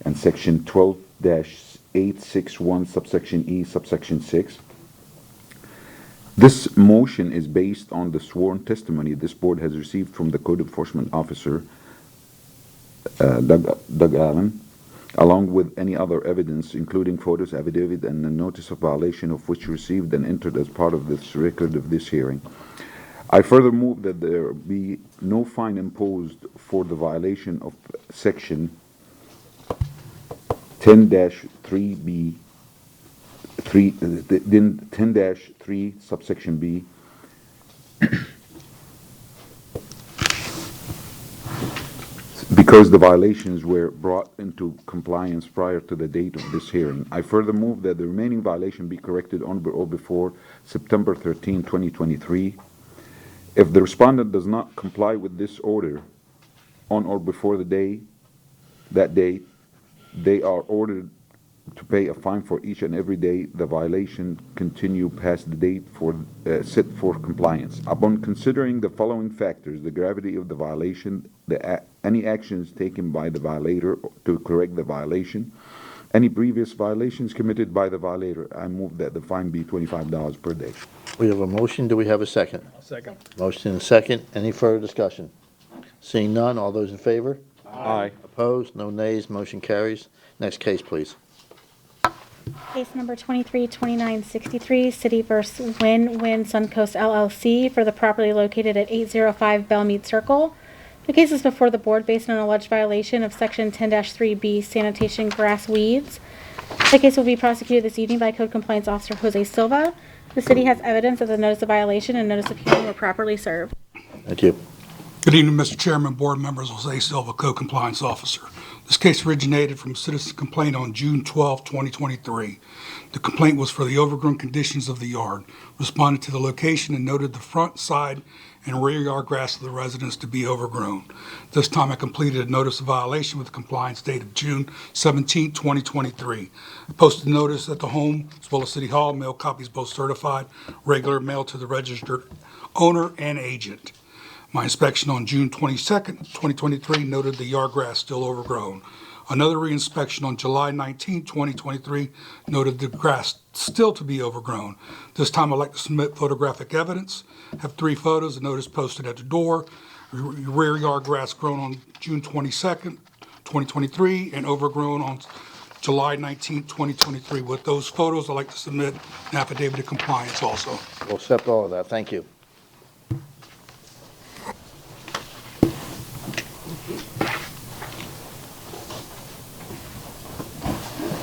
and section 12-861 subsection E subsection 6. This motion is based on the sworn testimony this board has received from the code enforcement officer, Doug Allen, along with any other evidence, including photos, affidavit, and a notice of violation of which received and entered as part of this record of this hearing. I further move that there be no fine imposed for the violation of section 10-3B, 10-3 subsection B, because the violations were brought into compliance prior to the date of this hearing. I further move that the remaining violation be corrected on or before September 13, 2023. If the respondent does not comply with this order on or before that date, they are ordered to pay a fine for each and every day the violation continue past the date set for compliance. Upon considering the following factors, the gravity of the violation, any actions taken by the violator to correct the violation, any previous violations committed by the violator, I move that the fine be $25 per day. We have a motion. Do we have a second? Second. Motion and a second. Any further discussion? Seeing none, all those in favor? Aye. Opposed? No nays. Motion carries. Next case, please. Case number 232963, City vs. Win Suncoast LLC for the property located at 805 Belmead Circle. The case is before the board based on an alleged violation of Section 10-3B sanitation grass weeds. The case will be prosecuted this evening by Code Compliance Officer Jose Silva. The city has evidence that the notice of violation and notice of hearing were properly served. Thank you. Good evening, Mr. Chairman, board members, Jose Silva, Code Compliance Officer. This case originated from a citizen complaint on June 12, 2023. The complaint was for the overgrown conditions of the yard. Responded to the location and noted the front, side, and rear yard grass of the residence to be overgrown. This time I completed a notice of violation with the compliance date of June 17, 2023. I posted a notice at the home as well as City Hall, mail copies both certified, regular mail to the registered owner and agent. My inspection on June 22nd, 2023 noted the yard grass still overgrown. Another reinspection on July 19, 2023 noted the grass still to be overgrown. This time I'd like to submit photographic evidence. Have 3 photos, a notice posted at the door, rear yard grass grown on June 22nd, 2023 and overgrown on July 19, 2023. With those photos, I'd like to submit an affidavit of compliance also. We'll accept all of that. Thank you.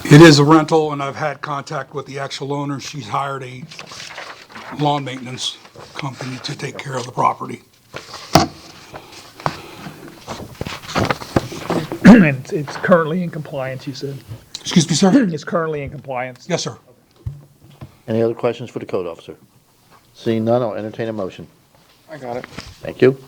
It is a rental, and I've had contact with the actual owner. She's hired a lawn maintenance company to take care of the property. And it's currently in compliance, you said? Excuse me, sir? It's currently in compliance? Yes, sir. Any other questions for the code officer? Seeing none, I'll entertain a motion. I got it. Thank you.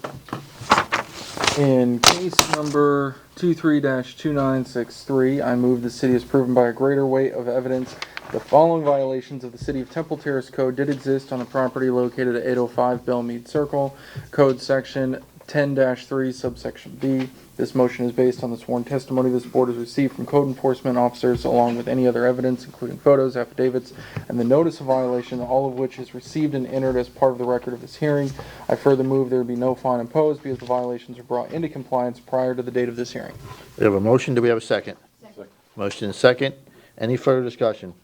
In case number 23-2963, I move the city has proven by a greater weight of evidence the following violations of the City of Temple Terrace Code did exist on the property located at 805 Belmead Circle, Code Section 10-3, subsection B. This motion is based on the sworn testimony this board has received from code enforcement officers, along with any other evidence, including photos, affidavits, and the notice of violation, all of which is received and entered as part of the record of this hearing. I further move there be no fine imposed because the violations are brought into compliance prior to the date of this hearing. We have a motion. Do we have a second? Second. Motion and second. Any further discussion?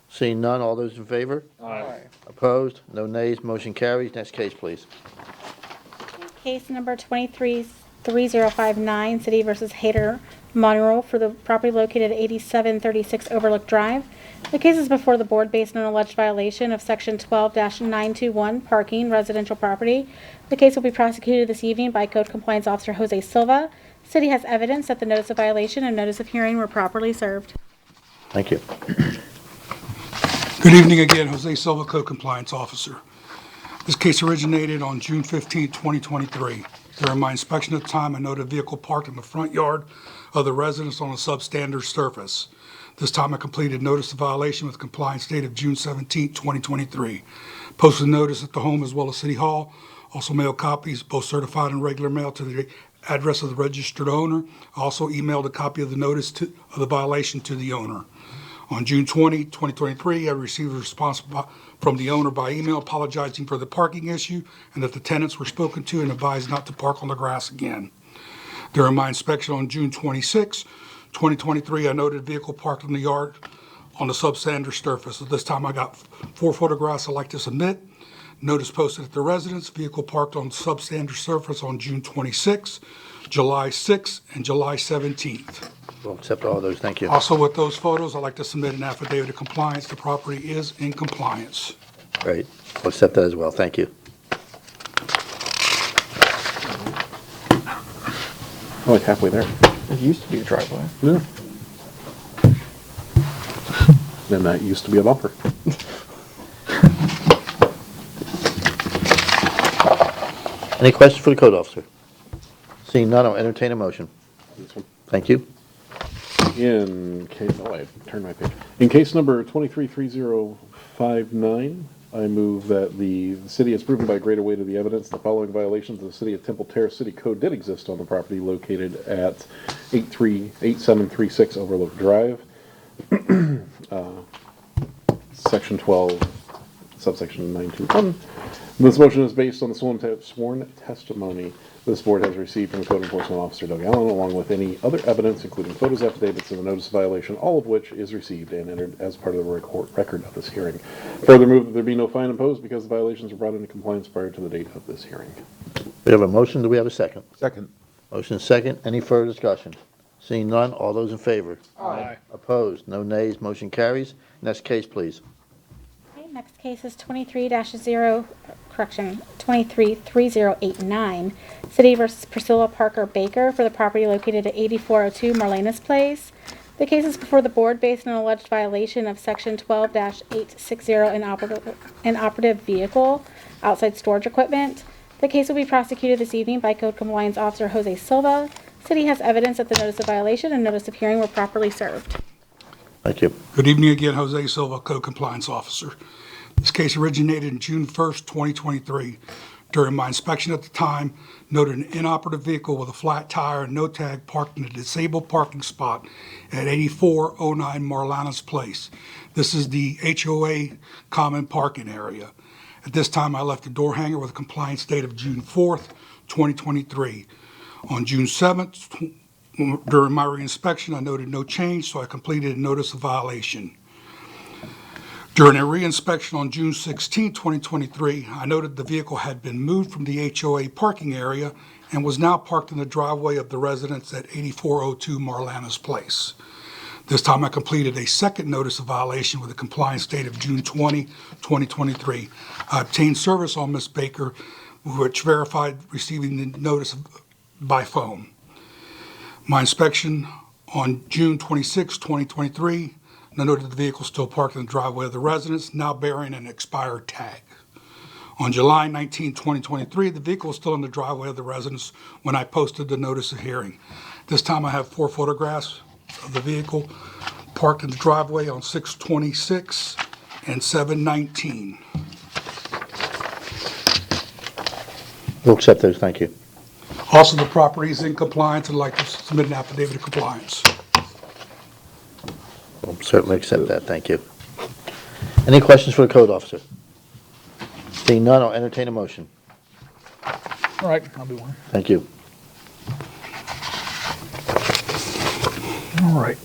Seeing none, all those in favor? Aye. Opposed? No nays. Motion carries. Next case, please. Case number 233059, City versus Hayter Monroe for the property located at 8736 Overlook Drive. The case is before the board based on an alleged violation of Section 12-921, parking, residential property. The case will be prosecuted this evening by Code Compliance Officer Jose Silva. The city has evidence that the notice of violation and notice of hearing were properly served. Thank you. Good evening again, Jose Silva, Code Compliance Officer. This case originated on June 15, 2023. During my inspection at the time, I noted a vehicle parked in the front yard of the residence on a substandard surface. This time I completed notice of violation with compliance date of June 17, 2023. Posted notice at the home as well as City Hall. Also mailed copies, both certified and regular mail, to the address of the registered owner. I also emailed a copy of the notice of the violation to the owner. On June 20, 2023, I received a response from the owner by email apologizing for the parking issue and that the tenants were spoken to and advised not to park on the grass again. During my inspection on June 26, 2023, I noted a vehicle parked in the yard on the substandard surface. At this time, I got 4 photographs I'd like to submit. Notice posted at the residence, vehicle parked on substandard surface on June 26, July 6, and July 17th. We'll accept all of those. Thank you. Also, with those photos, I'd like to submit an affidavit of compliance. The property is in compliance. Great. We'll accept that as well. Thank you. I'm like halfway there. It used to be a driveway. Yeah. Then that used to be a bumper. Any questions for the code officer? Seeing none, I'll entertain a motion. This one. Thank you. In case, oh, I turned my page. In case number 233059, I move that the city has proven by greater weight of the evidence the following violations of the City of Temple Terrace City Code did exist on the property located at 8736 Overlook Drive, Section 12, subsection 921. This motion is based on the sworn testimony this board has received from the Code Enforcement Officer Doug Allen, along with any other evidence, including photos, affidavits, and the notice of violation, all of which is received and entered as part of the record of this hearing. Further move that there be no fine imposed because the violations were brought into compliance prior to the date of this hearing. We have a motion. Do we have a second? Second. Motion second. Any further discussion? Seeing none, all those in favor? Aye. Opposed? No nays. Motion carries. Next case, please. Okay, next case is 233089, City versus Priscilla Parker Baker for the property located at 8402 Marlanus Place. The case is before the board based on an alleged violation of Section 12-860 inoperative vehicle, outside storage equipment. The case will be prosecuted this evening by Code Compliance Officer Jose Silva. City has evidence that the notice of violation and notice of hearing were properly served. Thank you. Good evening again, Jose Silva, Code Compliance Officer. This case originated in June 1st, 2023. During my inspection at the time, noted an inoperative vehicle with a flat tire and no tag parked in a disabled parking spot at 8409 Marlanus Place. This is the HOA common parking area. At this time, I left the door hanger with a compliance date of June 4th, 2023. On June 7th, during my reinspection, I noted no change, so I completed a notice of violation. During a reinspection on June 16, 2023, I noted the vehicle had been moved from the HOA parking area and was now parked in the driveway of the residence at 8402 Marlanus Place. This time I completed a second notice of violation with a compliance date of June 20, 2023. I obtained service on Ms. Baker, which verified receiving the notice by phone. My inspection on June 26, 2023, I noted the vehicle still parked in the driveway of the residence, now bearing an expired tag. On July 19, 2023, the vehicle was still in the driveway of the residence when I posted the notice of hearing. This time I have 4 photographs of the vehicle parked in the driveway on 6/26 and 7/19. We'll accept those. Thank you. Also, the property is in compliance and I'd like to submit an affidavit of compliance. We'll certainly accept that. Thank you. Any questions for the code officer? Seeing none, I'll entertain a motion. All right, I'll do one. Thank you. All right.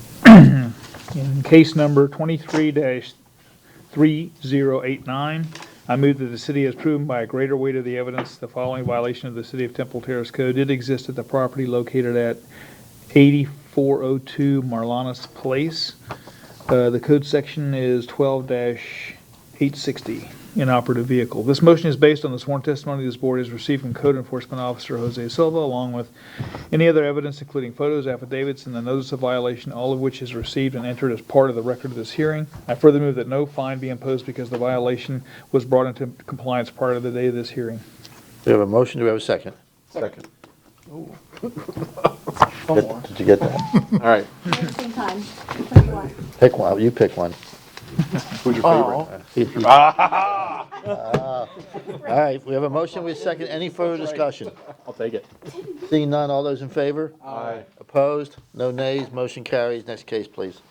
In case number 23-3089, I move that the city has proven by a greater weight of the evidence the following violation of the City of Temple Terrace Code did exist at the property located at 8402 Marlanus Place. The code section is 12-860, inoperative vehicle. This motion is based on the sworn testimony this board has received from Code Enforcement Officer Jose Silva, along with any other evidence, including photos, affidavits, and the notice of violation, all of which is received and entered as part of the record of this hearing. I further move that no fine be imposed because the violation was brought into compliance prior to the day of this hearing. We have a motion. Do we have a second? Second. Did you get that? All right. At the same time. Pick one. You pick one. Who's your favorite? All right. We have a motion. We have a second. Any further discussion? I'll take it. Seeing none, all those in favor? Aye. Opposed? No nays. Motion carries. Next case, please.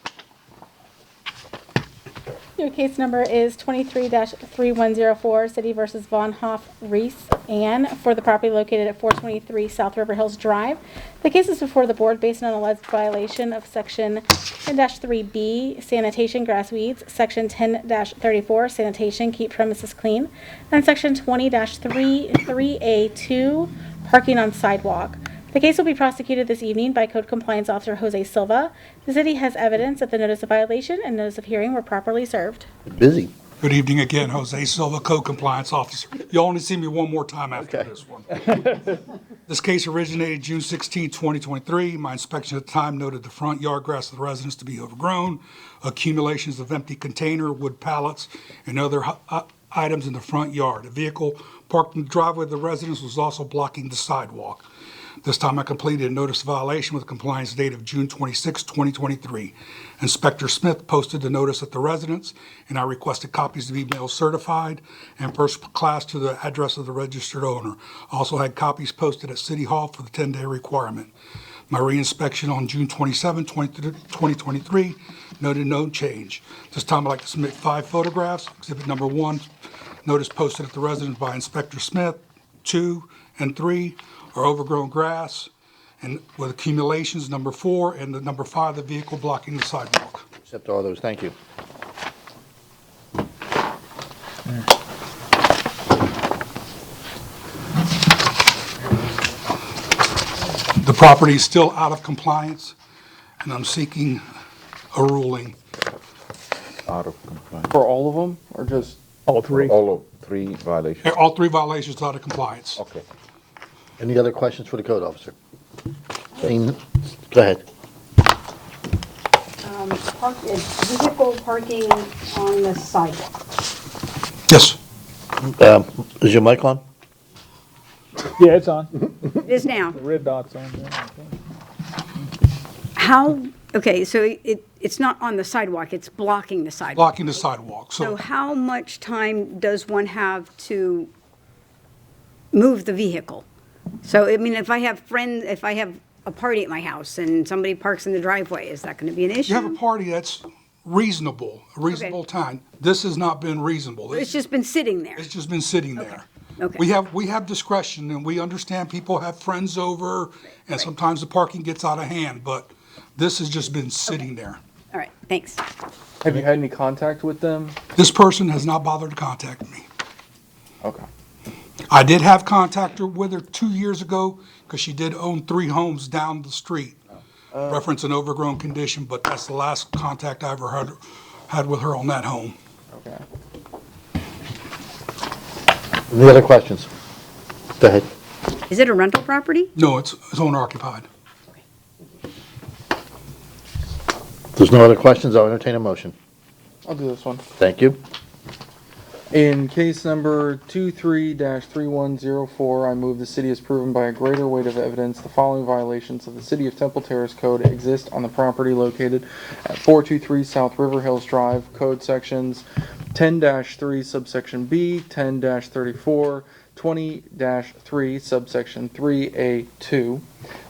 Your case number is 23-3104, City versus Von Hoff Reese Ann for the property located at 423 South River Hills Drive. The case is before the board based on an alleged violation of Section 10-3B, sanitation, grass weeds, Section 10-34, sanitation, keep premises clean, and Section 20-3A2, parking on sidewalk. The case will be prosecuted this evening by Code Compliance Officer Jose Silva. The city has evidence that the notice of violation and notice of hearing were properly served. Busy. Good evening again, Jose Silva, Code Compliance Officer. You'll only see me one more time after this one. This case originated June 16, 2023. My inspection at the time noted the front yard grass of the residence to be overgrown, accumulations of empty container, wood pallets, and other items in the front yard. A vehicle parked in the driveway of the residence was also blocking the sidewalk. This time I completed a notice of violation with a compliance date of June 26, 2023. Inspector Smith posted the notice at the residence, and I requested copies to be mail certified and first class to the address of the registered owner. Also had copies posted at City Hall for the 10-day requirement. My reinspection on June 27, 2023 noted no change. This time I'd like to submit 5 photographs. Exhibit number 1, notice posted at the residence by Inspector Smith. 2 and 3 are overgrown grass and with accumulations. Number 4 and the number 5, the vehicle blocking the sidewalk. Accept all those, thank you. The property is still out of compliance, and I'm seeking a ruling. Out of compliance. For all of them, or just? All 3. All of 3 violations. All 3 violations out of compliance. Okay. Any other questions for the code officer? Go ahead. Vehicle parking on the sidewalk. Yes. Is your mic on? Yeah, it's on. It is now. The red dot's on there. Okay, so it's not on the sidewalk, it's blocking the sidewalk. Blocking the sidewalk. So how much time does one have to move the vehicle? So, I mean, if I have a party at my house and somebody parks in the driveway, is that going to be an issue? You have a party that's reasonable, a reasonable time. This has not been reasonable. It's just been sitting there. It's just been sitting there. Okay. We have discretion, and we understand people have friends over, and sometimes the parking gets out of hand, but this has just been sitting there. All right, thanks. Have you had any contact with them? This person has not bothered to contact me. Okay. I did have contact with her 2 years ago because she did own 3 homes down the street. Reference an overgrown condition, but that's the last contact I ever had with her on that home. Okay. Any other questions? Go ahead. Is it a rental property? No, it's owner occupied. If there's no other questions, I'll entertain a motion. I'll do this one. Thank you. In case number 23-3104, I move the city has proven by a greater weight of evidence the following violations of the City of Temple Terrace Code exist on the property located at 423 South River Hills Drive, Code Sections 10-3 subsection B, 10-34, 20-3 subsection 3A2.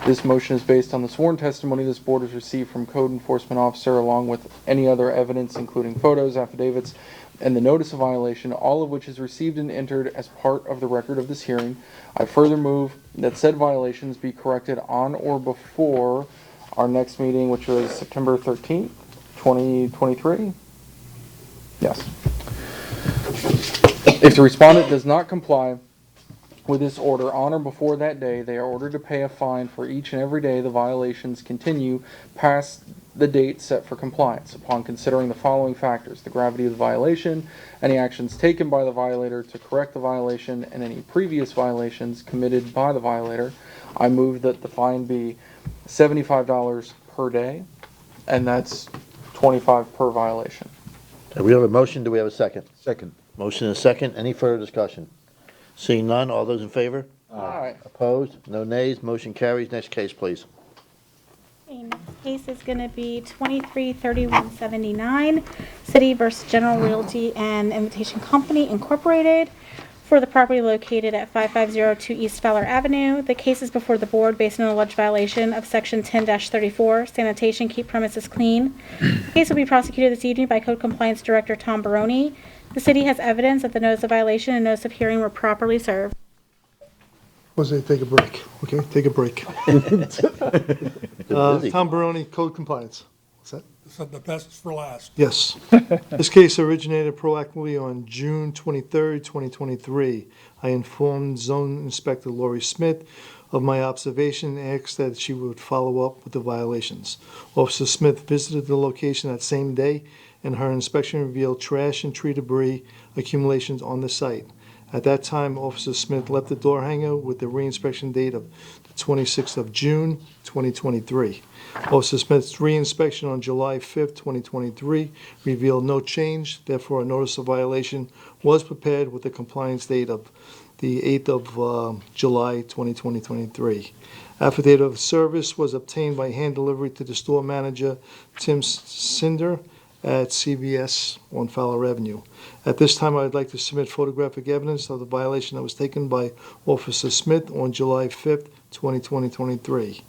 This motion is based on the sworn testimony this board has received from Code Enforcement Officer along with any other evidence including photos, affidavits, and the notice of violation, all of which is received and entered as part of the record of this hearing. I further move that said violations be corrected on or before our next meeting, which was September 13th, 2023. Yes. If the respondent does not comply with this order on or before that day, they are ordered to pay a fine for each and every day the violations continue past the date set for compliance. Upon considering the following factors: the gravity of the violation, any actions taken by the violator to correct the violation, and any previous violations committed by the violator, I move that the fine be $75 per day, and that's $25 per violation. We have a motion, do we have a second? Second. Motion and a second, any further discussion? Seeing none, all those in favor? Aye. Opposed? No nays, motion carries. Next case, please. Okay, next case is going to be 233179, City versus General Realty and Invitation Company Incorporated for the property located at 5502 East Fowler Avenue. The case is before the board based on an alleged violation of Section 10-34, sanitation, keep premises clean. The case will be prosecuted this evening by Code Compliance Director Tom Baroni. The city has evidence that the notice of violation and notice of hearing were properly served. Jose, take a break, okay? Take a break. Tom Baroni, Code Compliance. What's that? Said the best for last. Yes. This case originated proactively on June 23rd, 2023. I informed Zone Inspector Lori Smith of my observation and asked that she would follow up with the violations. Officer Smith visited the location that same day, and her inspection revealed trash and tree debris accumulations on the site. At that time, Officer Smith left the door hanger with the reinspection date of the 26th of June, 2023. Officer Smith's reinspection on July 5th, 2023 revealed no change. Therefore, a notice of violation was prepared with the compliance date of the 8th of July, 2023. Affidavit of service was obtained by hand delivery to the store manager, Tim Cinder, at CVS on Fowler Avenue. At this time, I'd like to submit photographic evidence of the violation that was taken by Officer Smith on July 5th, 2023.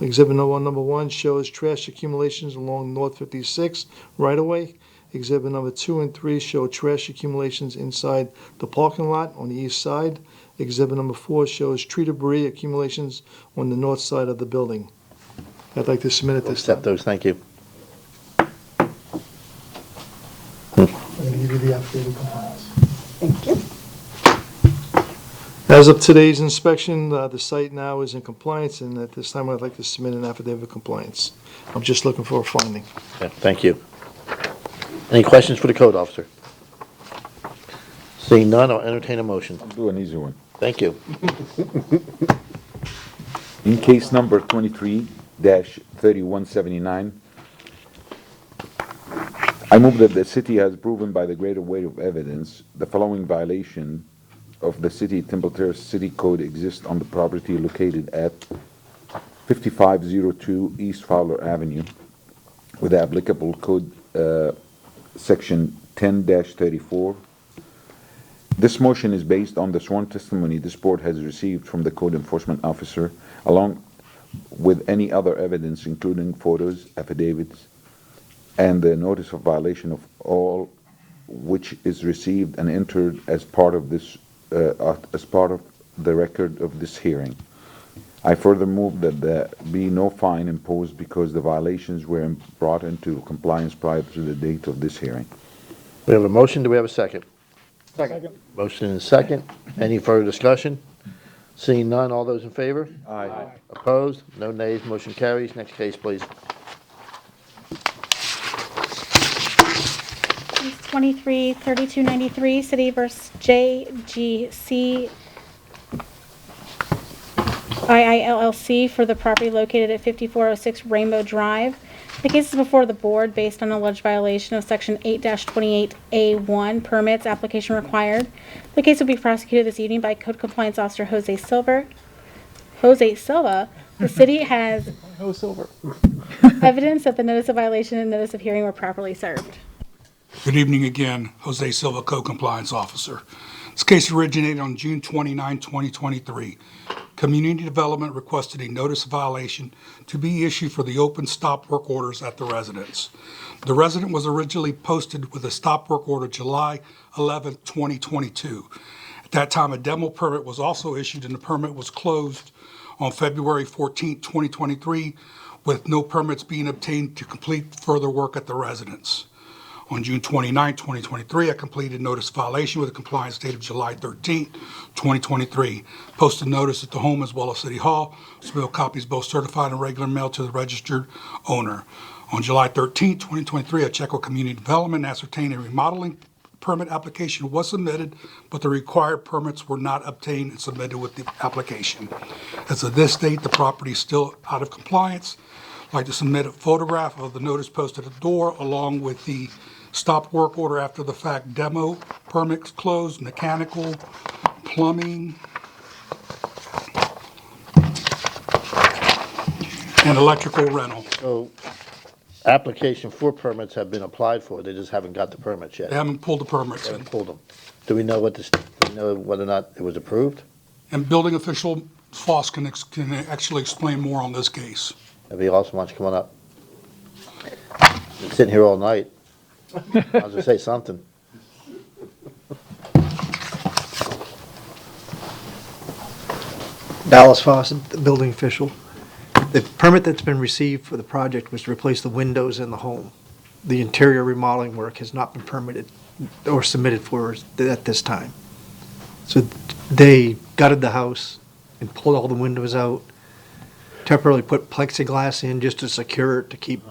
Exhibit number one shows trash accumulations along North 56 right-of-way. Exhibit number 2 and 3 show trash accumulations inside the parking lot on the east side. Exhibit number 4 shows tree debris accumulations on the north side of the building. I'd like to submit it this time. Accept those, thank you. I'm going to give you the affidavit of compliance. Thank you. As of today's inspection, the site now is in compliance, and at this time, I'd like to submit an affidavit of compliance. I'm just looking for a finding. Yeah, thank you. Any questions for the code officer? Seeing none, I'll entertain a motion. I'll do an easy one. Thank you. In case number 23-3179, I move that the city has proven by the greater weight of evidence the following violation of the city Temple Terrace City Code exists on the property located at 5502 East Fowler Avenue with the applicable code section 10-34. This motion is based on the sworn testimony this board has received from the code enforcement officer, along with any other evidence, including photos, affidavits, and the notice of violation of all which is received and entered as part of this, as part of the record of this hearing. I further move that there be no fine imposed because the violations were brought into compliance prior to the date of this hearing. We have a motion, do we have a second? Second. Motion and second. Any further discussion? Seeing none, all those in favor? Aye. Opposed? No nays, motion carries. Next case, please. Case 23-3293, City vs. JGC IILLC for the property located at 5406 Rainbow Drive. The case is before the board based on alleged violation of Section 8-28A1, permits, application required. The case will be prosecuted this evening by Code Compliance Officer Jose Silva. The city has evidence that the notice of violation and notice of hearing were properly served. Good evening again, Jose Silva, Code Compliance Officer. This case originated on June 29, 2023. Community Development requested a notice of violation to be issued for the open stop work orders at the residence. The resident was originally posted with a stop work order July 11, 2022. At that time, a demo permit was also issued and the permit was closed on February 14, 2023, with no permits being obtained to complete further work at the residence. On June 29, 2023, a completed notice of violation with a compliance date of July 13, 2023. Posted notice at the home as well as City Hall. Submitted copies both certified and regular mail to the registered owner. On July 13, 2023, a check with Community Development ascertained a remodeling permit application was submitted, but the required permits were not obtained and submitted with the application. As of this date, the property is still out of compliance. I'd like to submit a photograph of the notice posted at the door along with the stop work order after the fact demo, permits closed, mechanical, plumbing, and electrical rental. So, application for permits have been applied for, they just haven't got the permits yet. They haven't pulled the permits They in. haven't pulled them. Do we know what this, do we know whether or not it was approved? And building official Foss can actually explain more on this case. If he also wants to come on up. Been sitting here all night. I was gonna say something. Dallas Fawcett, the building official. The permit that's been received for the project was to replace the windows in the home. The interior remodeling work has not been permitted or submitted for at this time. So they gutted the house and pulled all the windows out, temporarily put plexiglass in just to secure it to keep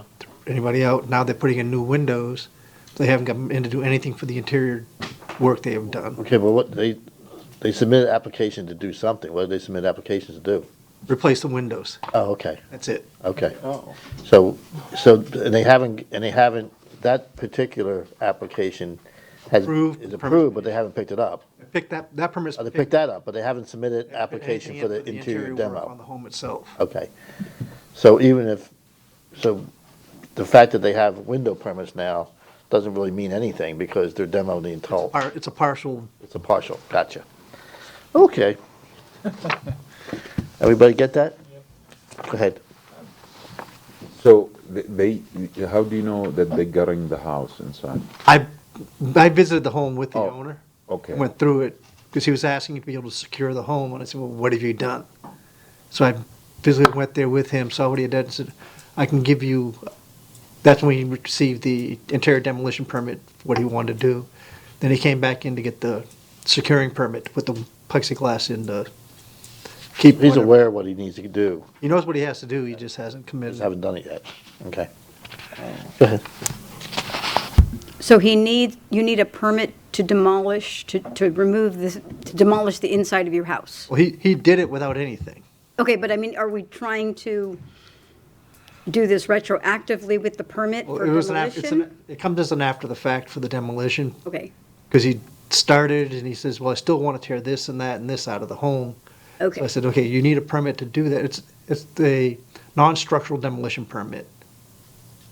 anybody out. Now they're putting in new windows. They haven't gotten in to do anything for the interior work they have done. Okay, but what, they submitted application to do something. What did they submit applications to do? Replace the windows. Oh, okay. That's it. Okay. Oh. So, and they haven't, that particular application is approved, but they haven't picked it up. picked that permit's. They picked that up, but they haven't submitted application for the anything interior work demo. on the home itself. Okay. So so the fact that they have window permits now doesn't really mean anything because they're demoing the entire. It's a partial. It's a partial, gotcha. Okay. Everybody get that? Go ahead. So how do you know that they're gutting the house inside? I visited the home with the owner. Okay. Went through it, because he was asking to be able to secure the home, and I said, well, what have you done? So I physically went there with him, saw what he had done, and said, I can give you, that's when he received the interior demolition permit, what he wanted to do. Then he came back in to get the securing permit, to put the plexiglass in to keep. He's aware of what he needs to do. He knows what he has to do, he just hasn't committed. Just haven't done it yet. Okay. Go ahead. So you need a permit to demolish, to remove this, to demolish the inside of your house? Well, he did it without anything. Okay, but I mean, are we trying to do this retroactively with the permit Well, for it was demolition? it comes as an after the fact for the demolition. Okay, Because he started and he says, well, I still want to tear this and that and this out of the home. okay. So I said, okay, you need a permit to do that. It's the non-structural demolition permit.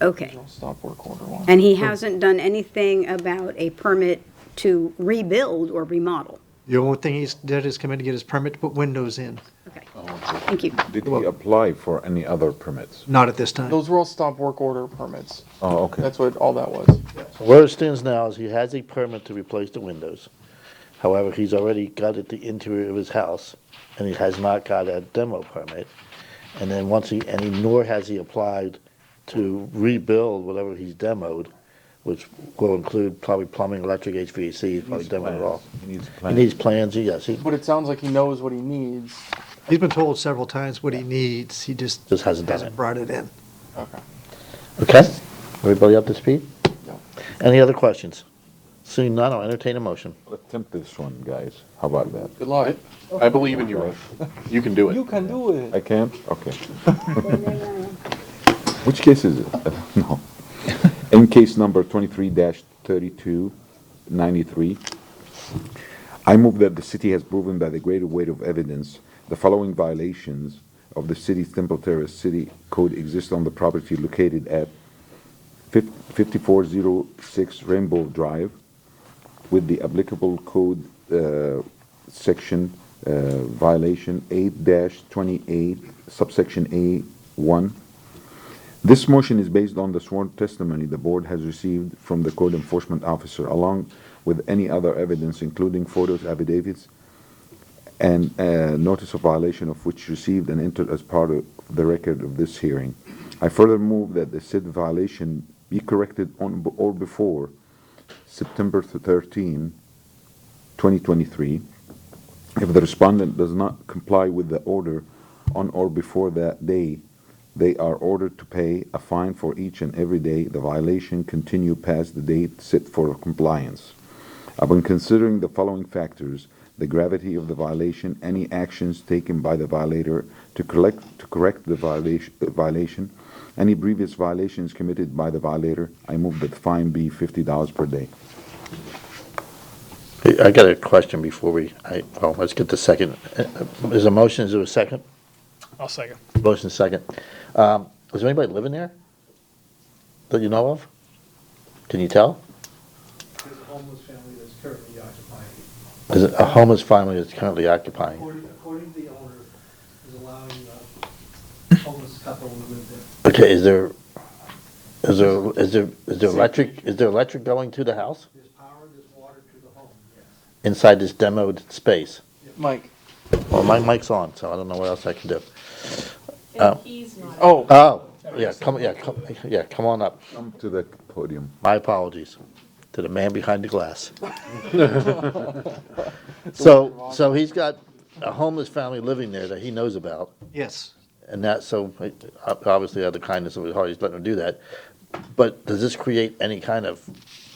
Okay. Stop work order one. And he hasn't done anything about a permit to rebuild or remodel? The only thing he's did is come in to get his permit to put windows in. Okay, thank you. Did he apply for any other permits? Not at this time. Those were all stop work order permits. Oh, okay. That's what all that was. So where it stands now is he has a permit to replace the windows. However, he's already gutted the interior of his house, and he has not got a demo permit. And then nor has he applied to rebuild whatever he's demoed, which will include probably plumbing, electric, HVAC, he's probably demoed it all. He needs He plans. needs plans, yes, he But it sounds like he knows what he needs. He's been told several times what he needs. He just hasn't done it. brought it in. Okay. Okay? Everybody up to speed? Yeah. Any other questions? Seeing none, I'll entertain a motion. Attempt this one, guys. How about that? Good luck. I believe in you, Russ. You can do it. You can do it. I can? Okay. Which case is it? No. In case number 23-3293, I move that the city has proven by the greater weight of evidence the following violations of the city's Temple Terrace City Code exist on the property located at 5406 Rainbow Drive with the applicable code section violation 8-28 subsection A1. This motion is based on the sworn testimony the board has received from the code enforcement officer, along with any other evidence, including photos, affidavits, and notice of violation of which received and entered as part of the record of this hearing. I further move that the said violation be corrected on or before September 13, 2023. If the respondent does not comply with the order on or before that day, they are ordered to pay a fine for each and every day the violation continue past the date set for compliance. Upon considering the following factors, the gravity of the violation, any actions taken by the violator to correct the violation, any previous violations committed by the violator, I move that the fine be $50 per day. Hey, I got a question before let's get the second. Is a motion, is there a second? I'll second. Motion second. Is there anybody living there that you know of? Can you tell? There's a homeless family that's currently occupying. Is it a homeless family that's currently occupying? According to the owner, is allowing a homeless couple to live there. Okay, is there electric going to the house? There's power, there's water to the home, yes. Inside this demoed space? Mike. Well, my mic's on, so I don't know what else I can do. Oh. Come on up. Come to the podium. My apologies to the man behind the glass. So he's got a homeless family living there that he knows about. Yes. And obviously out of the kindness of his heart, he's letting him do that. But does this create any kind of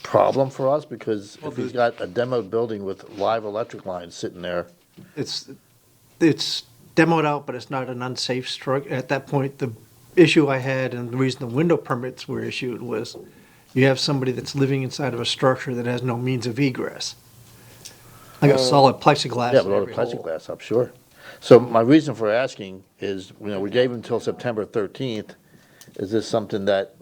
problem for us? Because if he's got a demoed building with live electric lines sitting there. It's demoed out, but it's not an unsafe structure. At that point, the issue I had and the reason the window permits were issued was you have somebody that's living inside of a structure that has no means of egress. Like a solid plexiglass. Yeah, in with all the every hole. plexiglass up, sure. So my reason for asking is, we gave him until September 13th. Is this something that,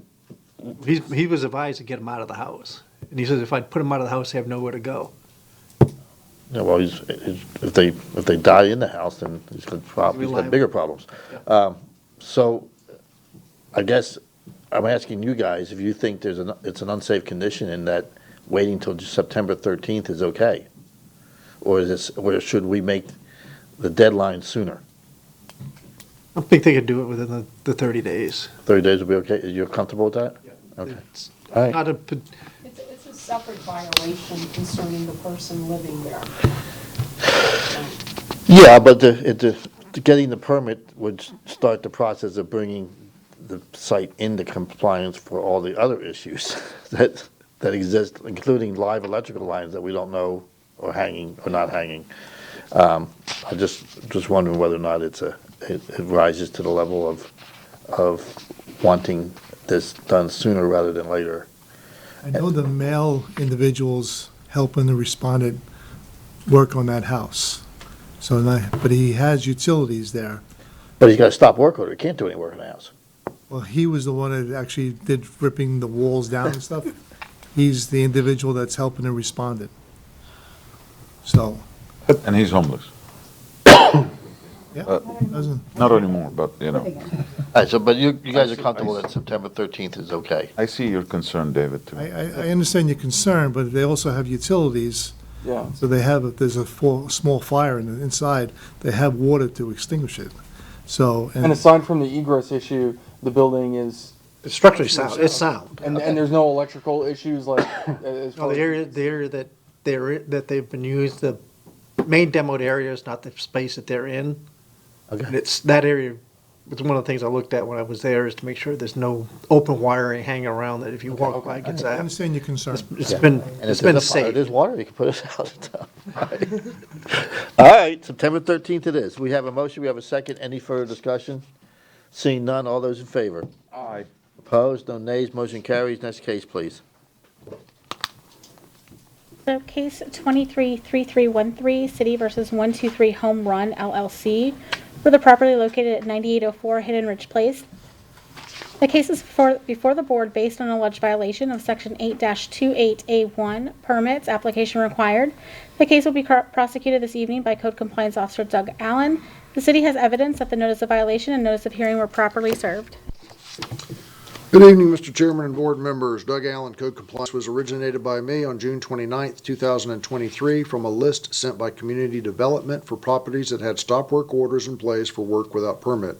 He was advised to get him out of the house. And he says if I put him out of the house, they have nowhere to go. well, if they die in the house, then he's got bigger problems. So I guess I'm asking you guys if you think it's an unsafe condition and that waiting till September 13th is okay? Or should we make the deadline sooner? I think they could do it within the 30 days. 30 days will be okay? You're comfortable with that? Okay. All right. Not a, It's a separate violation concerning the person living there. Yeah, but getting the permit would start the process of bringing the site into compliance for all the other issues that exist, including live electrical lines that we don't know are hanging or not hanging. I just wondering whether or not it rises to the level of wanting this done sooner rather than later. I know the male individuals helping the respondent work on that house. But he has utilities there. But he's got to stop work order. He can't do any work in the house. Well, he was the one that actually did ripping the walls down and stuff. He's the individual that's helping the respondent. So, And he's homeless. yeah, Not anymore, but, All right, but you guys are comfortable that September 13th is okay? I see your concern, David, too. I understand your concern, but they also have utilities. Yeah. So if there's a small fire inside, they have water to extinguish it. So. And aside from the egress issue, the building is it's structurally sound. It's sound. And there's no electrical issues like as No, far the area that they've been used, the main demoed area is not the space that they're in. Okay. And it's that area. It's one of the things I looked at when I was there is to make sure there's no open wiring hanging around that if you walk by, it gets I out. understand your concern. It's Yeah. been And it's been safe. There's water, you can put us out. All right, September 13th it is. We have a motion, we have a second. Any further discussion? Seeing none, all those in favor? Aye. Opposed, no nays, motion carries. Next case, please. So case 233313, City versus 123 Home Run LLC, for the property located at 9804 Hidden Ridge Place. The case is before the board based on an alleged violation of Section 8-28A1, permits, application required. The case will be prosecuted this evening by Code Compliance Officer Doug Allen. The city has evidence that the notice of violation and notice of hearing were properly served. Good evening, Mr. Chairman and board members. Doug Allen, Code Compliance, was originated by me on June 29th, 2023 from a list sent by Community Development for properties that had stop work orders in place for work without permit.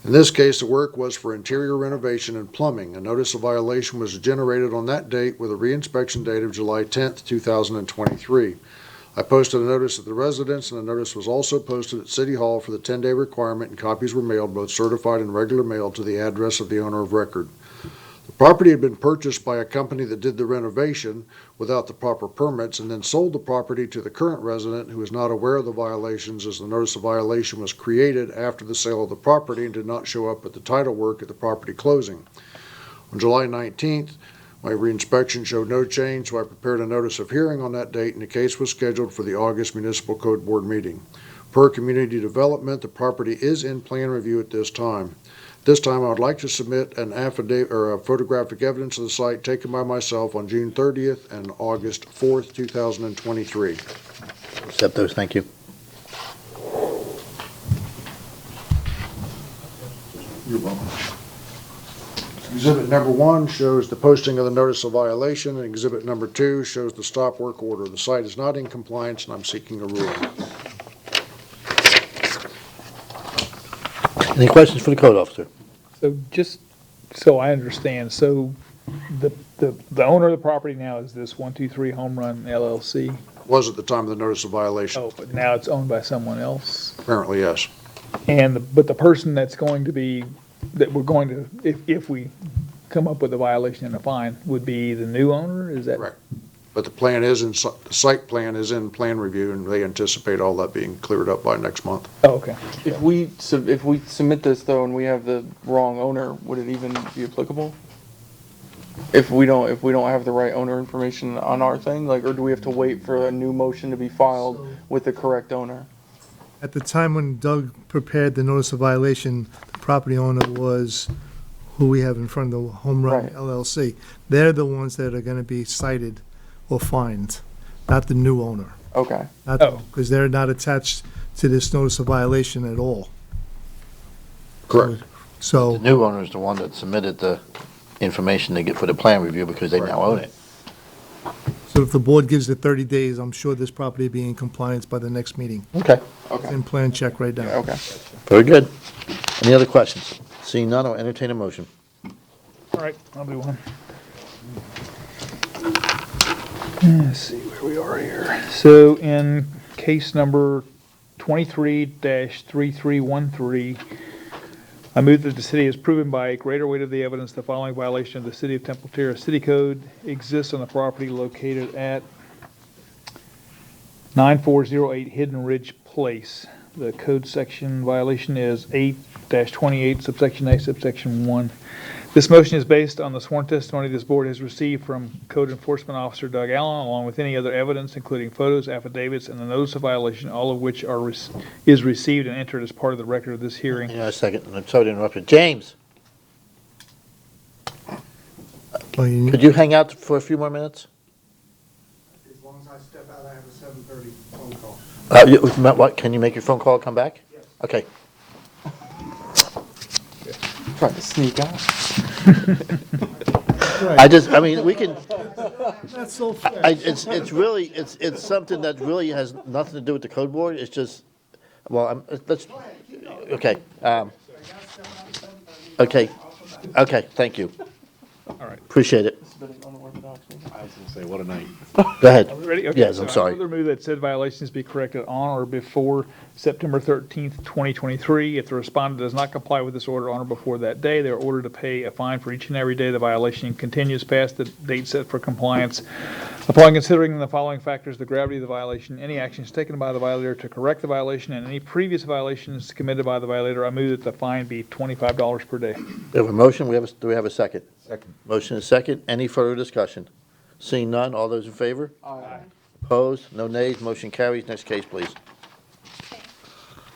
In this case, the work was for interior renovation and plumbing. A notice of violation was generated on that date with a reinspection date of July 10th, 2023. I posted a notice at the residence, and the notice was also posted at City Hall for the 10-day requirement, and copies were mailed, both certified and regular mail, to the address of the owner of record. The property had been purchased by a company that did the renovation without the proper permits, and then sold the property to the current resident, who was not aware of the violations, as the notice of violation was created after the sale of the property and did not show up at the title work at the property closing. On July 19th, my reinspection showed no change, so I prepared a notice of hearing on that date, and the case was scheduled for the August Municipal Code Board meeting. Per Community Development, the property is in plan review at this time. This time, I would like to submit an affidavit or a photographic evidence of the site taken by myself on June 30th and August 4th, 2023. Accept those, thank you. You're welcome. Exhibit number 1 shows the posting of the notice of violation, and exhibit number 2 shows the stop work order. The site is not in compliance, and I'm seeking a ruling. Any questions for the code officer? So just so I understand, so the owner of the property now is this 123 Home Run LLC? Was at the time of the notice of violation. Oh, but now it's owned by someone else? Apparently, yes. But the person that's going to be, that we're going to, if we come up with a violation and a fine, would be the new owner, is that? Correct. But the plan is, the site plan is in plan review, and they anticipate all that being cleared up by next month. Oh, okay. If we submit this though and we have the wrong owner, would it even be applicable? if we don't have the right owner information on our thing, like, or do we have to wait for a new motion to be filed with the correct owner? At the time when Doug prepared the notice of violation, the property owner was who we have in front of the Home Run Right. LLC. They're the ones that are gonna be cited or fined, not the new owner. Okay. Because they're not attached to this notice of violation at all. Correct. So. The new owner is the one that submitted the information to get for the plan review because they now own it. So if the board gives it 30 days, I'm sure this property will be in compliance by the next meeting. Okay. It's in plan check right now. Okay. Very good. Any other questions? Seeing none, I'll entertain a motion. All right, I'll do one. Let's see where we are here. So in case number 23-3313, I move that the city has proven by a greater weight of the evidence the following violation of the City of Temple Terrace City Code exists on the property located at 9408 Hidden Ridge Place. The code section violation is 8-28 subsection A subsection 1. This motion is based on the sworn testimony this board has received from Code Enforcement Officer Doug Allen, along with any other evidence, including photos, affidavits, and the notice of violation, all of which is received and entered as part of the record of this hearing. Hang on a second, I'm sorry to interrupt you. James, could you hang out for a few more minutes? As long as I step out, I have a 7:30 phone call. What, can you make your phone call and come back? Yes. Okay. Trying to sneak out. I mean, we can, That's so fair. it's really, it's something that really has nothing to do with the code board, it's just, well, let's, okay, okay, thank you. All right. Appreciate it. I was gonna say, what a night. Go ahead. Are we ready? Okay, Yes, so I'm sorry. I further move that said violations be corrected on or before September 13th, 2023. If the respondent does not comply with this order on or before that day, they are ordered to pay a fine for each and every day the violation continues past the date set for compliance. Upon considering the following factors, the gravity of the violation, any actions taken by the violator to correct the violation, and any previous violations committed by the violator, I move that the fine be $25 per day. We have a motion, do we have a second? Second. Motion is second, any further discussion? Seeing none, all those in favor? Aye. Opposed, no nays, motion carries. Next case, please.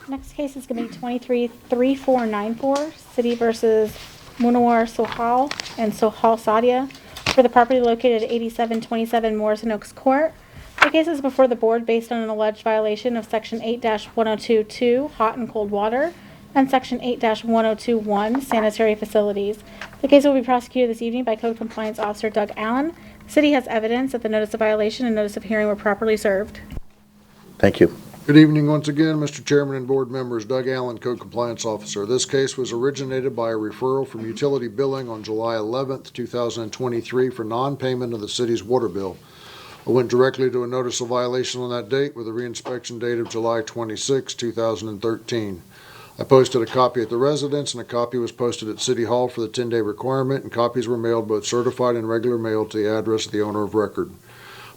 Next case is going to be 23-3494, City versus Munawar Sohal and Sohal Sadia for the property located at 8727 Morrison Oaks Court. The case is before the board based on an alleged violation of Section 8-1022, hot and cold water, and Section 8-1021, sanitary facilities. The case will be prosecuted this evening by Code Compliance Officer Doug Allen. The city has evidence that the notice of violation and notice of hearing were properly served. Thank you. Good evening once again, Mr. Chairman and board members. Doug Allen, Code Compliance Officer. This case was originated by a referral from utility billing on July 11th, 2023 for non-payment of the city's water bill. I went directly to a notice of violation on that date with a reinspection date of July 26, 2013. I posted a copy at the residence, and a copy was posted at City Hall for the 10-day requirement, and copies were mailed both certified and regular mail to the address of the owner of record.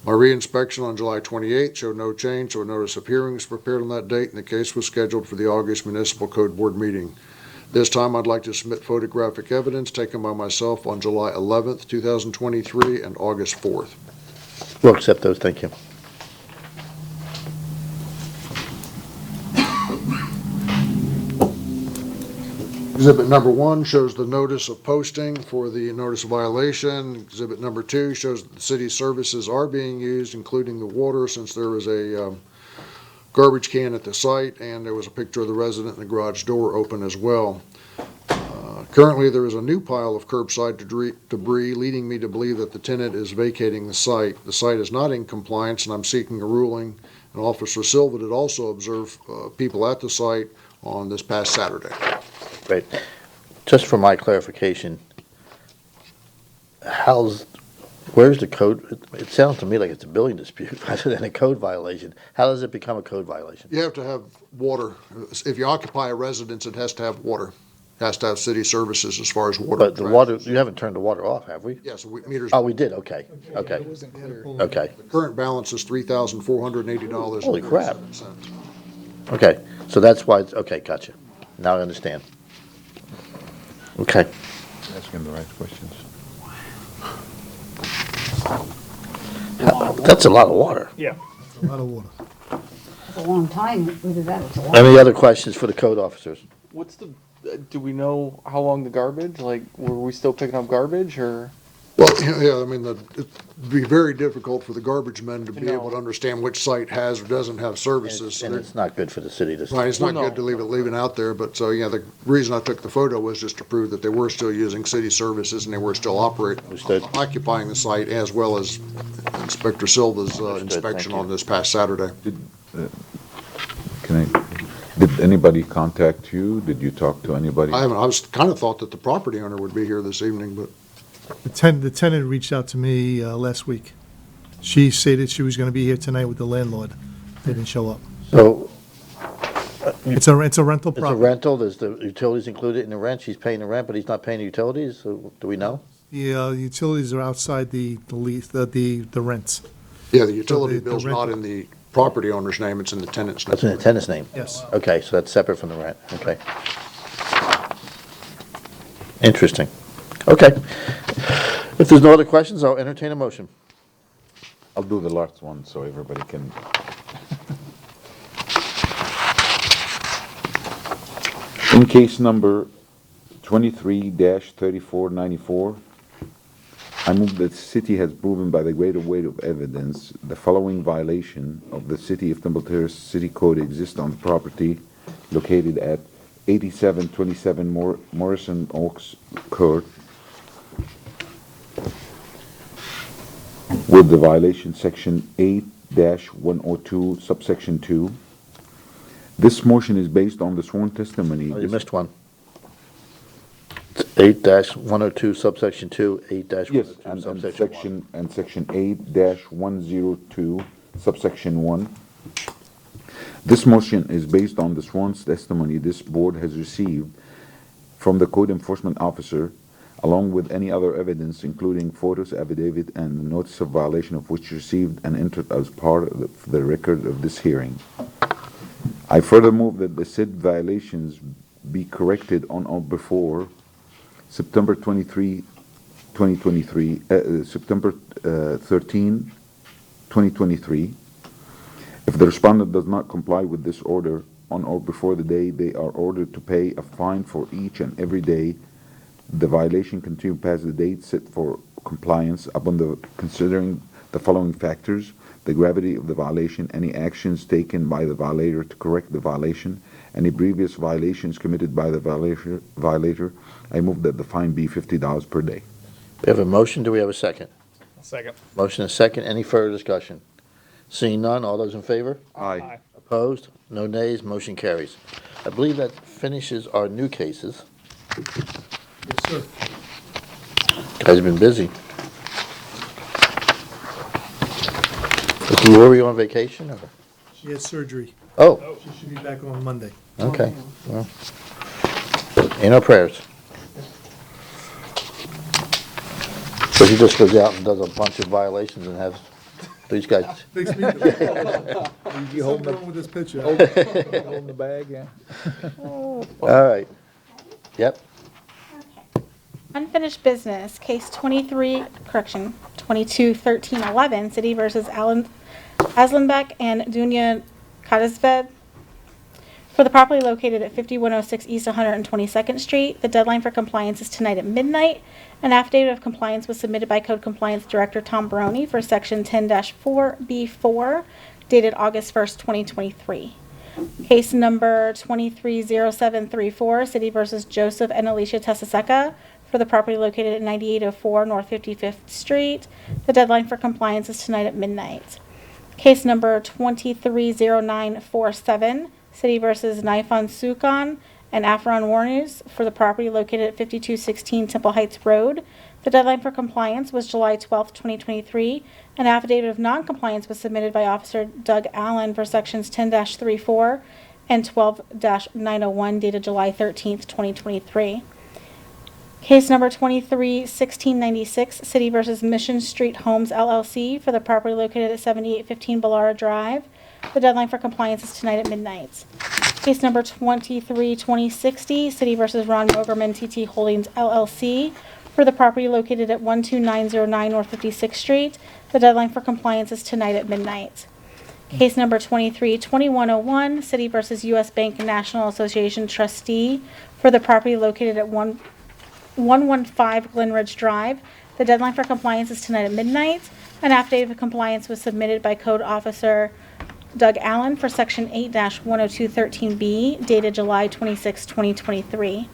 My reinspection on July 28 showed no change, so a notice of hearing was prepared on that date, and the case was scheduled for the August Municipal Code Board meeting. This time, I'd like to submit photographic evidence taken by myself on July 11th, 2023, and August 4th. We'll accept those, thank you. Exhibit number 1 shows the notice of posting for the notice of violation. Exhibit number 2 shows that the city's services are being used, including the water, since there was a garbage can at the site, and there was a picture of the resident and the garage door open as well. Currently, there is a new pile of curbside debris, leading me to believe that the tenant is vacating the site. The site is not in compliance, and I'm seeking a ruling. And Officer Silva did also observe people at the site on this past Saturday. Great. Just for my clarification, where's the code? It sounds to me like it's a building dispute rather than a code violation. How does it become a code violation? You have to have water. If you occupy a residence, it has to have water. It has to have city services as far as water. But the water, you haven't turned the water off, have we? Yes, meters. Oh, we did, okay, okay. Okay, The current balance is $3,480. Holy crap. Okay, so that's why it's, okay, gotcha. Now I understand. Okay. Asking the right questions. That's a lot of water. Yeah. A lot of water. It's a long time, either that or it's a long. Any other questions for the code officers? What's the, do we know how long the garbage, like, were we still picking up garbage, or? Well, yeah, I mean, it'd be very difficult for the garbage men to be able to understand which site has or doesn't have services. And it's not good for the city to. Right, it's not good to leave it out there, but so, yeah, the reason I took the photo was just to prove that they were still using city services and they were still occupying the site, as well as Inspector Silva's inspection on this past Saturday. Did anybody contact you? Did you talk to anybody? I was kind of thought that the property owner would be here this evening, but The tenant reached out to me last week. She stated she was going to be here tonight with the landlord. They didn't show up. So. It's a rental It's a property. rental, there's the utilities included in the rent, she's paying the rent, but he's not paying the utilities, so do we know? The utilities are outside the lease, the rents. yeah, the utility the bill's rental. not in the property owner's name, it's in the tenant's name. That's in the tenant's name? Yes. Okay, so that's separate from the rent, okay. Interesting. Okay. If there's no other questions, I'll entertain a motion. I'll do the last one so everybody can. In case number 23-3494, I move that the city has proven by the greater weight of evidence the following violation of the City of Temple Terrace City Code exists on the property located at 8727 Morrison Oaks Court, with the violation section 8-102 subsection 2. This motion is based on the sworn testimony. Oh, you missed one. It's 8-102 subsection 2, 8-102 Yes, and subsection 1. section 8-102 subsection 1. This motion is based on the sworn testimony this board has received from the code enforcement officer, along with any other evidence, including photos, affidavit, and the notice of violation of which received and entered as part of the record of this hearing. I further move that the said violations be corrected on or before September 13, 2023. If the respondent does not comply with this order on or before the day they are ordered to pay a fine for each and every day the violation continue past the date set for compliance upon the considering the following factors: the gravity of the violation, any actions taken by the violator to correct the violation, any previous violations committed by the violator. I move that the fine be $50 per day. We have a motion, do we have a second? Second. Motion is second, any further discussion? Seeing none, all those in favor? Aye. Opposed? No nays, motion carries. I believe that finishes our new cases. Yes, sir. Guys have been busy. Mr. Lori on vacation, or? She has surgery. Oh, She should be back on Monday. okay, well, in our prayers. So he just goes out and does a bunch of violations and has these guys. Makes me. You hold Something wrong with this picture. Holding the bag, yeah. All right. Yep. Unfinished business, case 221311, City versus Aslenbeck and Dunya Kadesved. For the property located at 5106 East 122nd Street, the deadline for compliance is tonight at midnight. An affidavit of compliance was submitted by Code Compliance Director Tom Baroni for Section 10-4B4, dated August 1st, 2023. Case number 230734, City versus Joseph and Alicia Tessaseca, for the property located at 9804 North 55th Street. The deadline for compliance is tonight at midnight. Case number 230947, City versus Naifan Sukan and Afron Warners, for the property located at 5216 Temple Heights Road. The deadline for compliance was July 12, 2023. An affidavit of non-compliance was submitted by Officer Doug Allen for Sections 10-34 and 12-901, dated July 13, 2023. Case number 231696, City versus Mission Street Homes LLC, for the property located at 7815 Ballara Drive. The deadline for compliance is tonight at midnight. Case number 232060, City versus Ron Mogerman TT Holdings LLC, for the property located at 12909 North 56th Street. The deadline for compliance is tonight at midnight. Case number 23-2101, City versus U.S. Bank National Association trustee for the property located at 115 Glen Ridge Drive. The deadline for compliance is tonight at midnight. An affidavit of compliance was submitted by Code Officer Doug Allen for Section 8-10213B, dated July 26, 2023.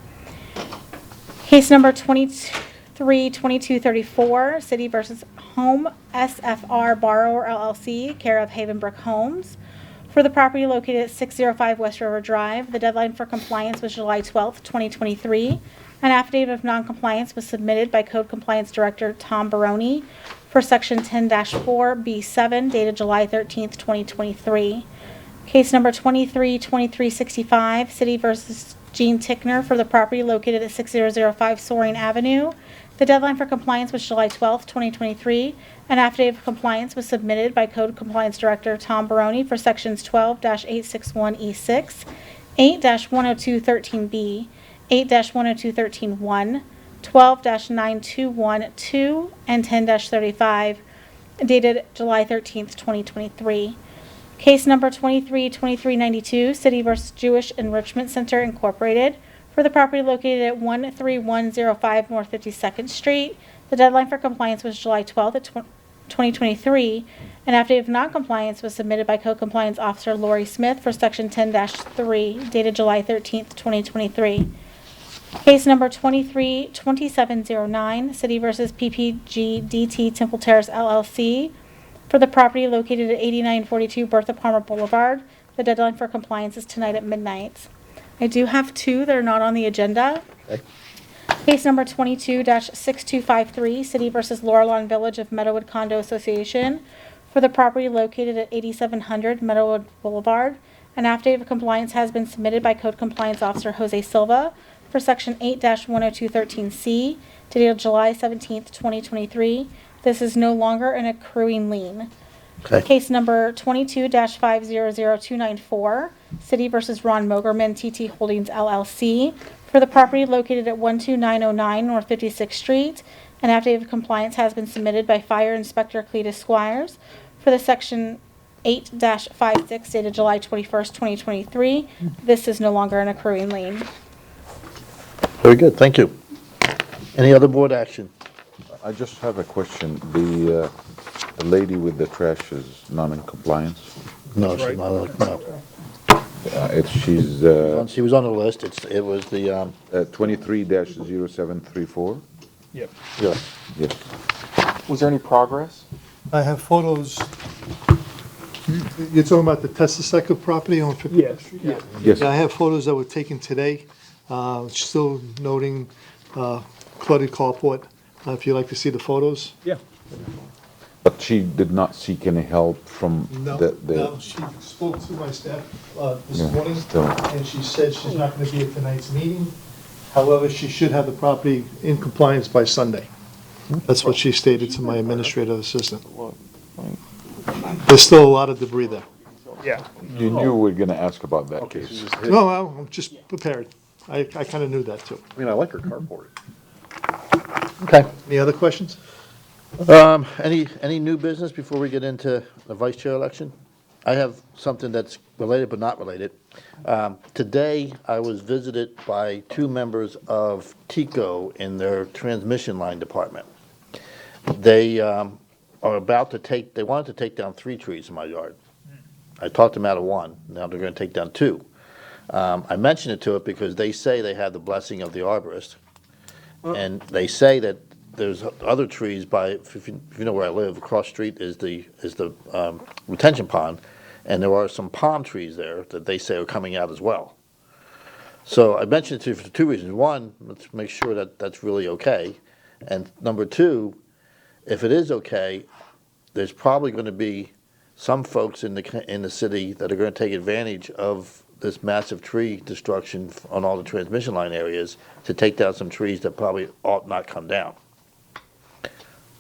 Case number 23-2234, City versus Home SFR Borrower LLC, care of Havenbrook Homes, for the property located at 605 West River Drive. The deadline for compliance was July 12, 2023. An affidavit of noncompliance was submitted by Code Compliance Director Tom Baroni for Section 10-4B7, dated July 13, 2023. Case number 23-2365, City versus Gene Tickner for the property located at 6005 Soaring Avenue. The deadline for compliance was July 12, 2023. An affidavit of compliance was submitted by Code Compliance Director Tom Baroni for Sections 12-861E6, 8-10213B, 8-10213-1, 12-9212, and 10-35, dated July 13, 2023. Case number 23-2392, City vs. Jewish Enrichment Center Incorporated, for the property located at 13105 North 52nd Street. The deadline for compliance was July 12, 2023. An affidavit of non-compliance was submitted by Co-Compliance Officer Lori Smith for Section 10-3, dated July 13, 2023. Case number 23-2709, City vs. PPG DT Temple Terrace LLC, for the property located at 8942 Bertha Palmer Boulevard. The deadline for compliance is tonight at midnight. I do have two that are not on the agenda. Okay. Case number 22-6253, City versus Laurelon Village of Meadowood Condo Association, for the property located at 8700 Meadowood Boulevard. An affidavit of compliance has been submitted by Code Compliance Officer Jose Silva for Section 8-10213C, dated July 17, 2023. This is no longer an accruing lien. Okay. Case number 22-500294, City versus Ron Mogerman TT Holdings LLC, for the property located at 12909 North 56th Street. An affidavit of compliance has been submitted by Fire Inspector Cletus Squires for the Section 8-56, dated July 21st, 2023. This is no longer an accruing lien. Very good, thank you. Any other board action? I just have a question. The lady with the trash is not in compliance? No, she's not, no. If she's, She was on the list, it was the, 23-0734? Yep. yeah. Yes. Was there any progress? I have photos. You're talking about the Testaseca property on 50th Yes. Street? Yeah. Yes. Yeah, I have photos that were taken today, still noting cluttered carport. If you'd like to see the photos. Yeah. But she did not seek any help from the... No, she spoke to my staff this Yeah, morning, still. and she said she's not going to be at tonight's meeting. However, she should have the property in compliance by Sunday. That's what she stated to my administrative assistant. There's still a lot of debris there. Yeah. You knew we were going to ask about that case. No, I'm just prepared. I kind of knew that, too. I mean, I like her carport. Okay. Any other questions? Any new business before we get into the vice chair election? I have something that's related but not related. Today, I was visited by two members of TECO in their transmission line department. They are about to they wanted to take down 3 trees in my yard. I talked them out of 1, now they're gonna take down 2. I mentioned it to it because they say they have the blessing of the arborist. And they say that there's other trees by, if you know where I live, across the street is the retention pond, and there are some palm trees there that they say are coming out as well. So I mentioned it to you for 2 reasons. 1, let's make sure that that's really okay. And number 2, if it is okay, there's probably going to be some folks in the city that are going to take advantage of this massive tree destruction on all the transmission line areas to take down some trees that probably ought not come down.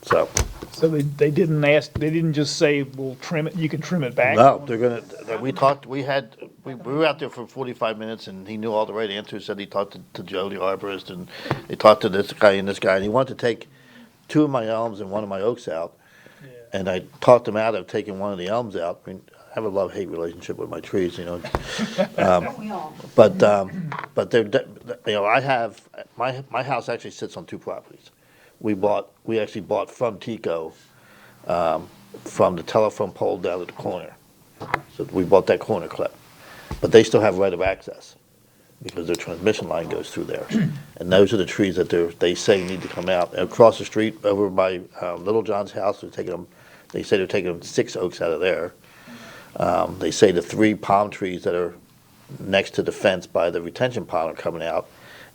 So, So they didn't just say, we'll trim it, you can trim it back? no, they're gonna, we were out there for 45 minutes and he knew all the right answers, said he talked to Joe, the arborist, and he talked to this guy, and he wanted to take two of my elms and one of my oaks out. And I talked him out of taking one of the elms out. I mean, I have a love-hate relationship with my trees, you know. But I have, my house actually sits on two properties. We actually bought from Tico, from the telephone pole down at the corner. So we bought that corner clip. But they still have right of access because their transmission line goes through there. And those are the trees that they say need to come out. And across the street over by Little John's house, they say they're taking 6 oaks out of there. They say the 3 palm trees that are next to the fence by the retention pond are coming out,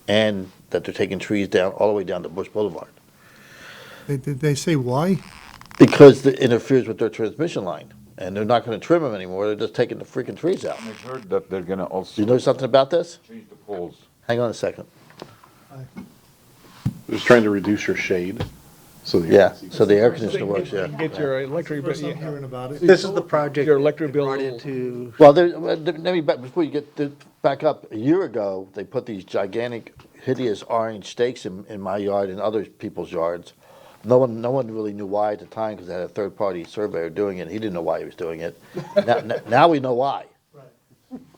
and that they're taking trees down all the way down to Bush Boulevard. Did they say why? Because it interferes with their transmission line, and they're not gonna trim them anymore, they're just taking the freaking trees out. I heard that they're gonna also You know something about this? change the poles. Hang on a second. Just trying to reduce your shade, so that you Yeah, can see. so the air conditioner works, yeah. Get your electric, First I'm hearing about it. This is the project your electric that bill. brought into, Well, let me before you back up, a year ago, they put these gigantic, hideous orange stakes in my yard and other people's yards. No one really knew why at the time, because they had a third-party surveyor doing it, he didn't know why he was doing it. Now we know why.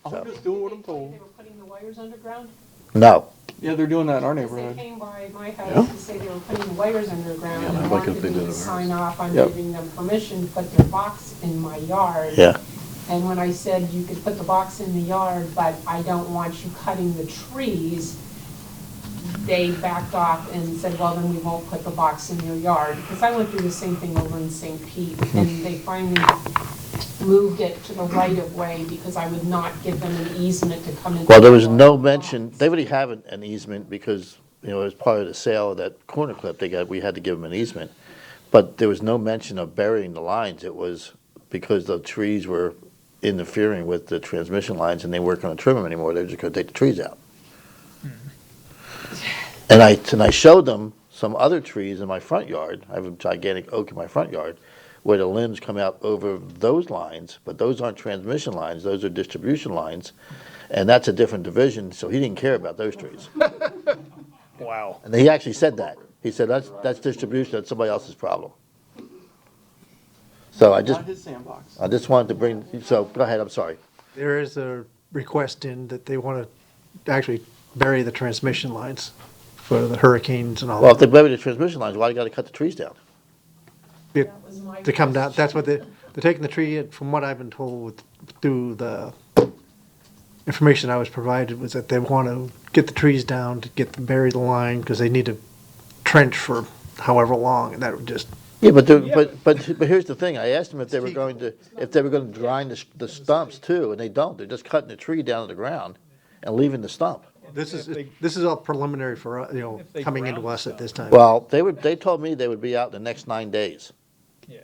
I'm just doing what I'm told. They were putting the wires underground? No. Yeah, they're doing that in our They neighborhood. came by my house to say they were putting the wires underground and like wanted if they me did to it sign off on Yep. giving them permission to put their box in my yard. Yeah. And when I said you could put the box in the yard, but I don't want you cutting the trees, they backed off and said, well, then we won't put the box in your yard. Because I went through the same thing over in St. Pete, and they finally moved it to the right of way because I would not give them an easement to come in. Well, there was no mention, they already have an easement because, as part of the sale of that corner clip we had to give them an easement. But there was no mention of burying the lines. It was because the trees were interfering with the transmission lines and they weren't gonna trim them anymore. They were just gonna take the trees out. And I showed them some other trees in my front yard. I have a gigantic oak in my front yard where the limbs come out over those lines, but those aren't transmission lines, those are distribution lines. And that's a different division, so he didn't care about those trees. Wow. And he actually said that. He said, that's distribution, that's somebody else's problem. So Not his sandbox. I just wanted to bring, so, go ahead, I'm sorry. there is a request in that they want to actually bury the transmission lines for the hurricanes and all Well, if that. they bury the transmission lines, why you gotta cut the trees down? To come down, that's what they're taking the tree, from what I've been told through the information I was provided, was that they want to get the trees down to bury the line, because they need to trench for however long, and that would just, Yeah, but here's the thing, I asked them if they were going to grind the stumps too, and they don't, they're just cutting the tree down to the ground and leaving the stump. this is all preliminary for, coming into us at this time. Well, they told me they would be out in the next 9 days.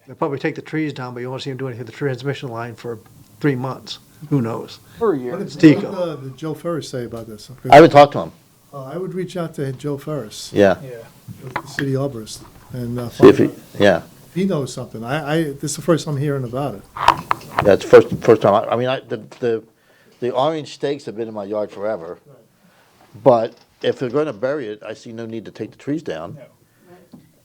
They'll probably take the trees down, but you won't see them do anything to the transmission line for 3 months. Who knows? For a year. What Tico. did Joe Ferris say about this? I haven't talked to him. I would reach out to Joe Ferris, Yeah, the city arborist, and see if find he, out yeah, if he knows something. This is the first I'm hearing about it. that's first time, I mean, the orange stakes have been in my yard forever. But if they're gonna bury it, I see no need to take the trees down.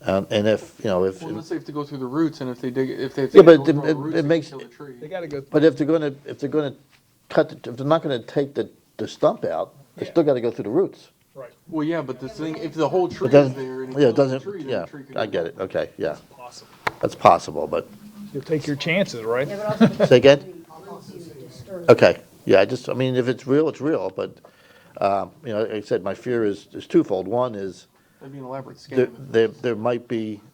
And if, Well, unless they have to go through the roots, and if they Yeah, go but through all the roots, it they makes, kill the tree. They gotta go. but if they're gonna if they're not gonna take the stump out, they still gotta go through the roots. Well, yeah, but the thing, if the whole tree But is then, there and it yeah, it kills the doesn't, tree, then yeah, the tree could I go get it, okay, yeah. Possible. That's possible, but, You'll take your chances, right? say again? Okay, yeah, I mean, if it's real, it's real, but, like I said, my fear is twofold. One is, That'd be an elaborate scam.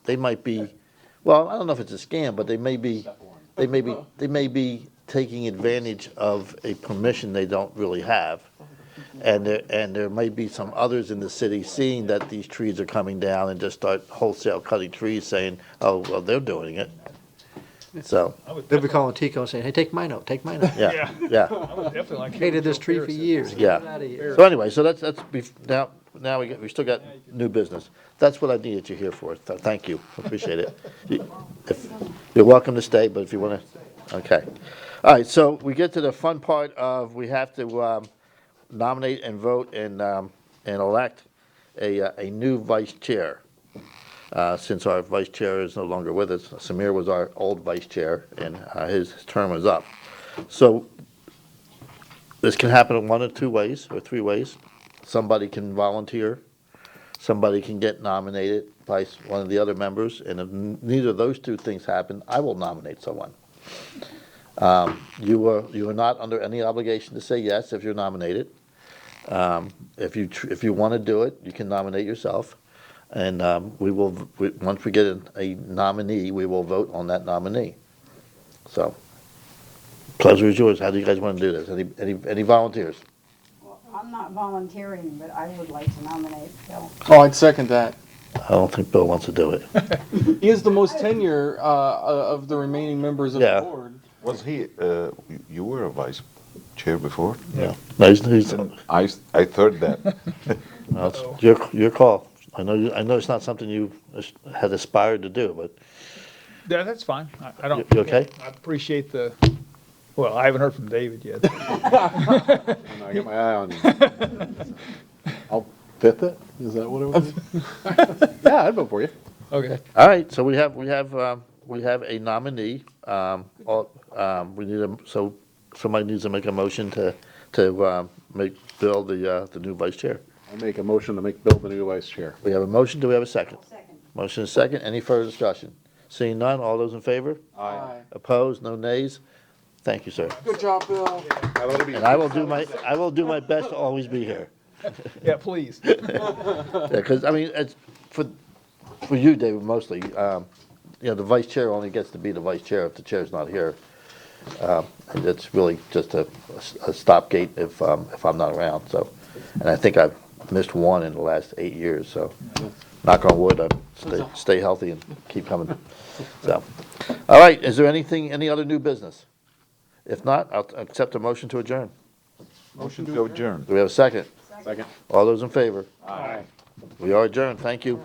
they might be, well, I don't know if it's a scam, but they may be taking advantage of a permission they don't really have. And there may be some others in the city seeing that these trees are coming down and just start wholesale cutting trees, saying, oh, well, they're doing it. So, they'll be calling Tico saying, hey, take mine out, take mine out. yeah, yeah. I would definitely like. Hated this tree for years. Get Yeah. it out of here. So anyway, so that's, now, now we still got new business. That's what I needed you here for. Thank you, appreciate it. You're welcome to stay, but if you want to, okay. All right, so we get to the fun part of, we have to nominate and vote and elect a new vice chair. Since our vice chair is no longer with us, Samir was our old vice chair, and his term is up. So this can happen in one of two ways, or three ways. Somebody can volunteer, somebody can get nominated by one of the other members, and if neither of those two things happen, I will nominate someone. You are not under any obligation to say yes if you're nominated. If you want to do it, you can nominate yourself. And once we get a nominee, we will vote on that nominee. So, pleasure is yours. How do you guys want to do this? Any volunteers? Well, I'm not volunteering, but I would like to nominate Bill. Oh, I'd second that. I don't think Bill wants to do it. He has the most tenure of the remaining members of the board. Was he, you were a vice chair before? Yeah. No, I third that. Well, it's your call. I know it's not something you had aspired to do, but. Yeah, that's fine. I don't. You okay? I appreciate well, I haven't heard from David yet. I got my eye on you. I'll fifth it? Is that what it was? Yeah, I'd vote for you. Okay. All right, so we have a nominee. We need so somebody needs to make a motion to make Bill the new vice chair. I make a motion to make Bill the new vice chair. We have a motion. Do we have a second? Second. Motion is second. Any further discussion? Seeing none, all those in favor? Aye. Opposed? No nays? Thank you, sir. Good job, Bill. And I will do my best to always be here. Yeah, please. Yeah, because, I mean, it's for you, David, mostly, the vice chair only gets to be the vice chair if the chair's not here. And it's really just a stopgate if I'm not around, so. And I think I've missed one in the last 8 years, so knock on wood, stay healthy and keep coming. So, all right, is there any other new business? If not, I'll accept a motion to adjourn. Motion to adjourn. Do we have a second? Second. All those in favor? Aye. We are adjourned, thank you.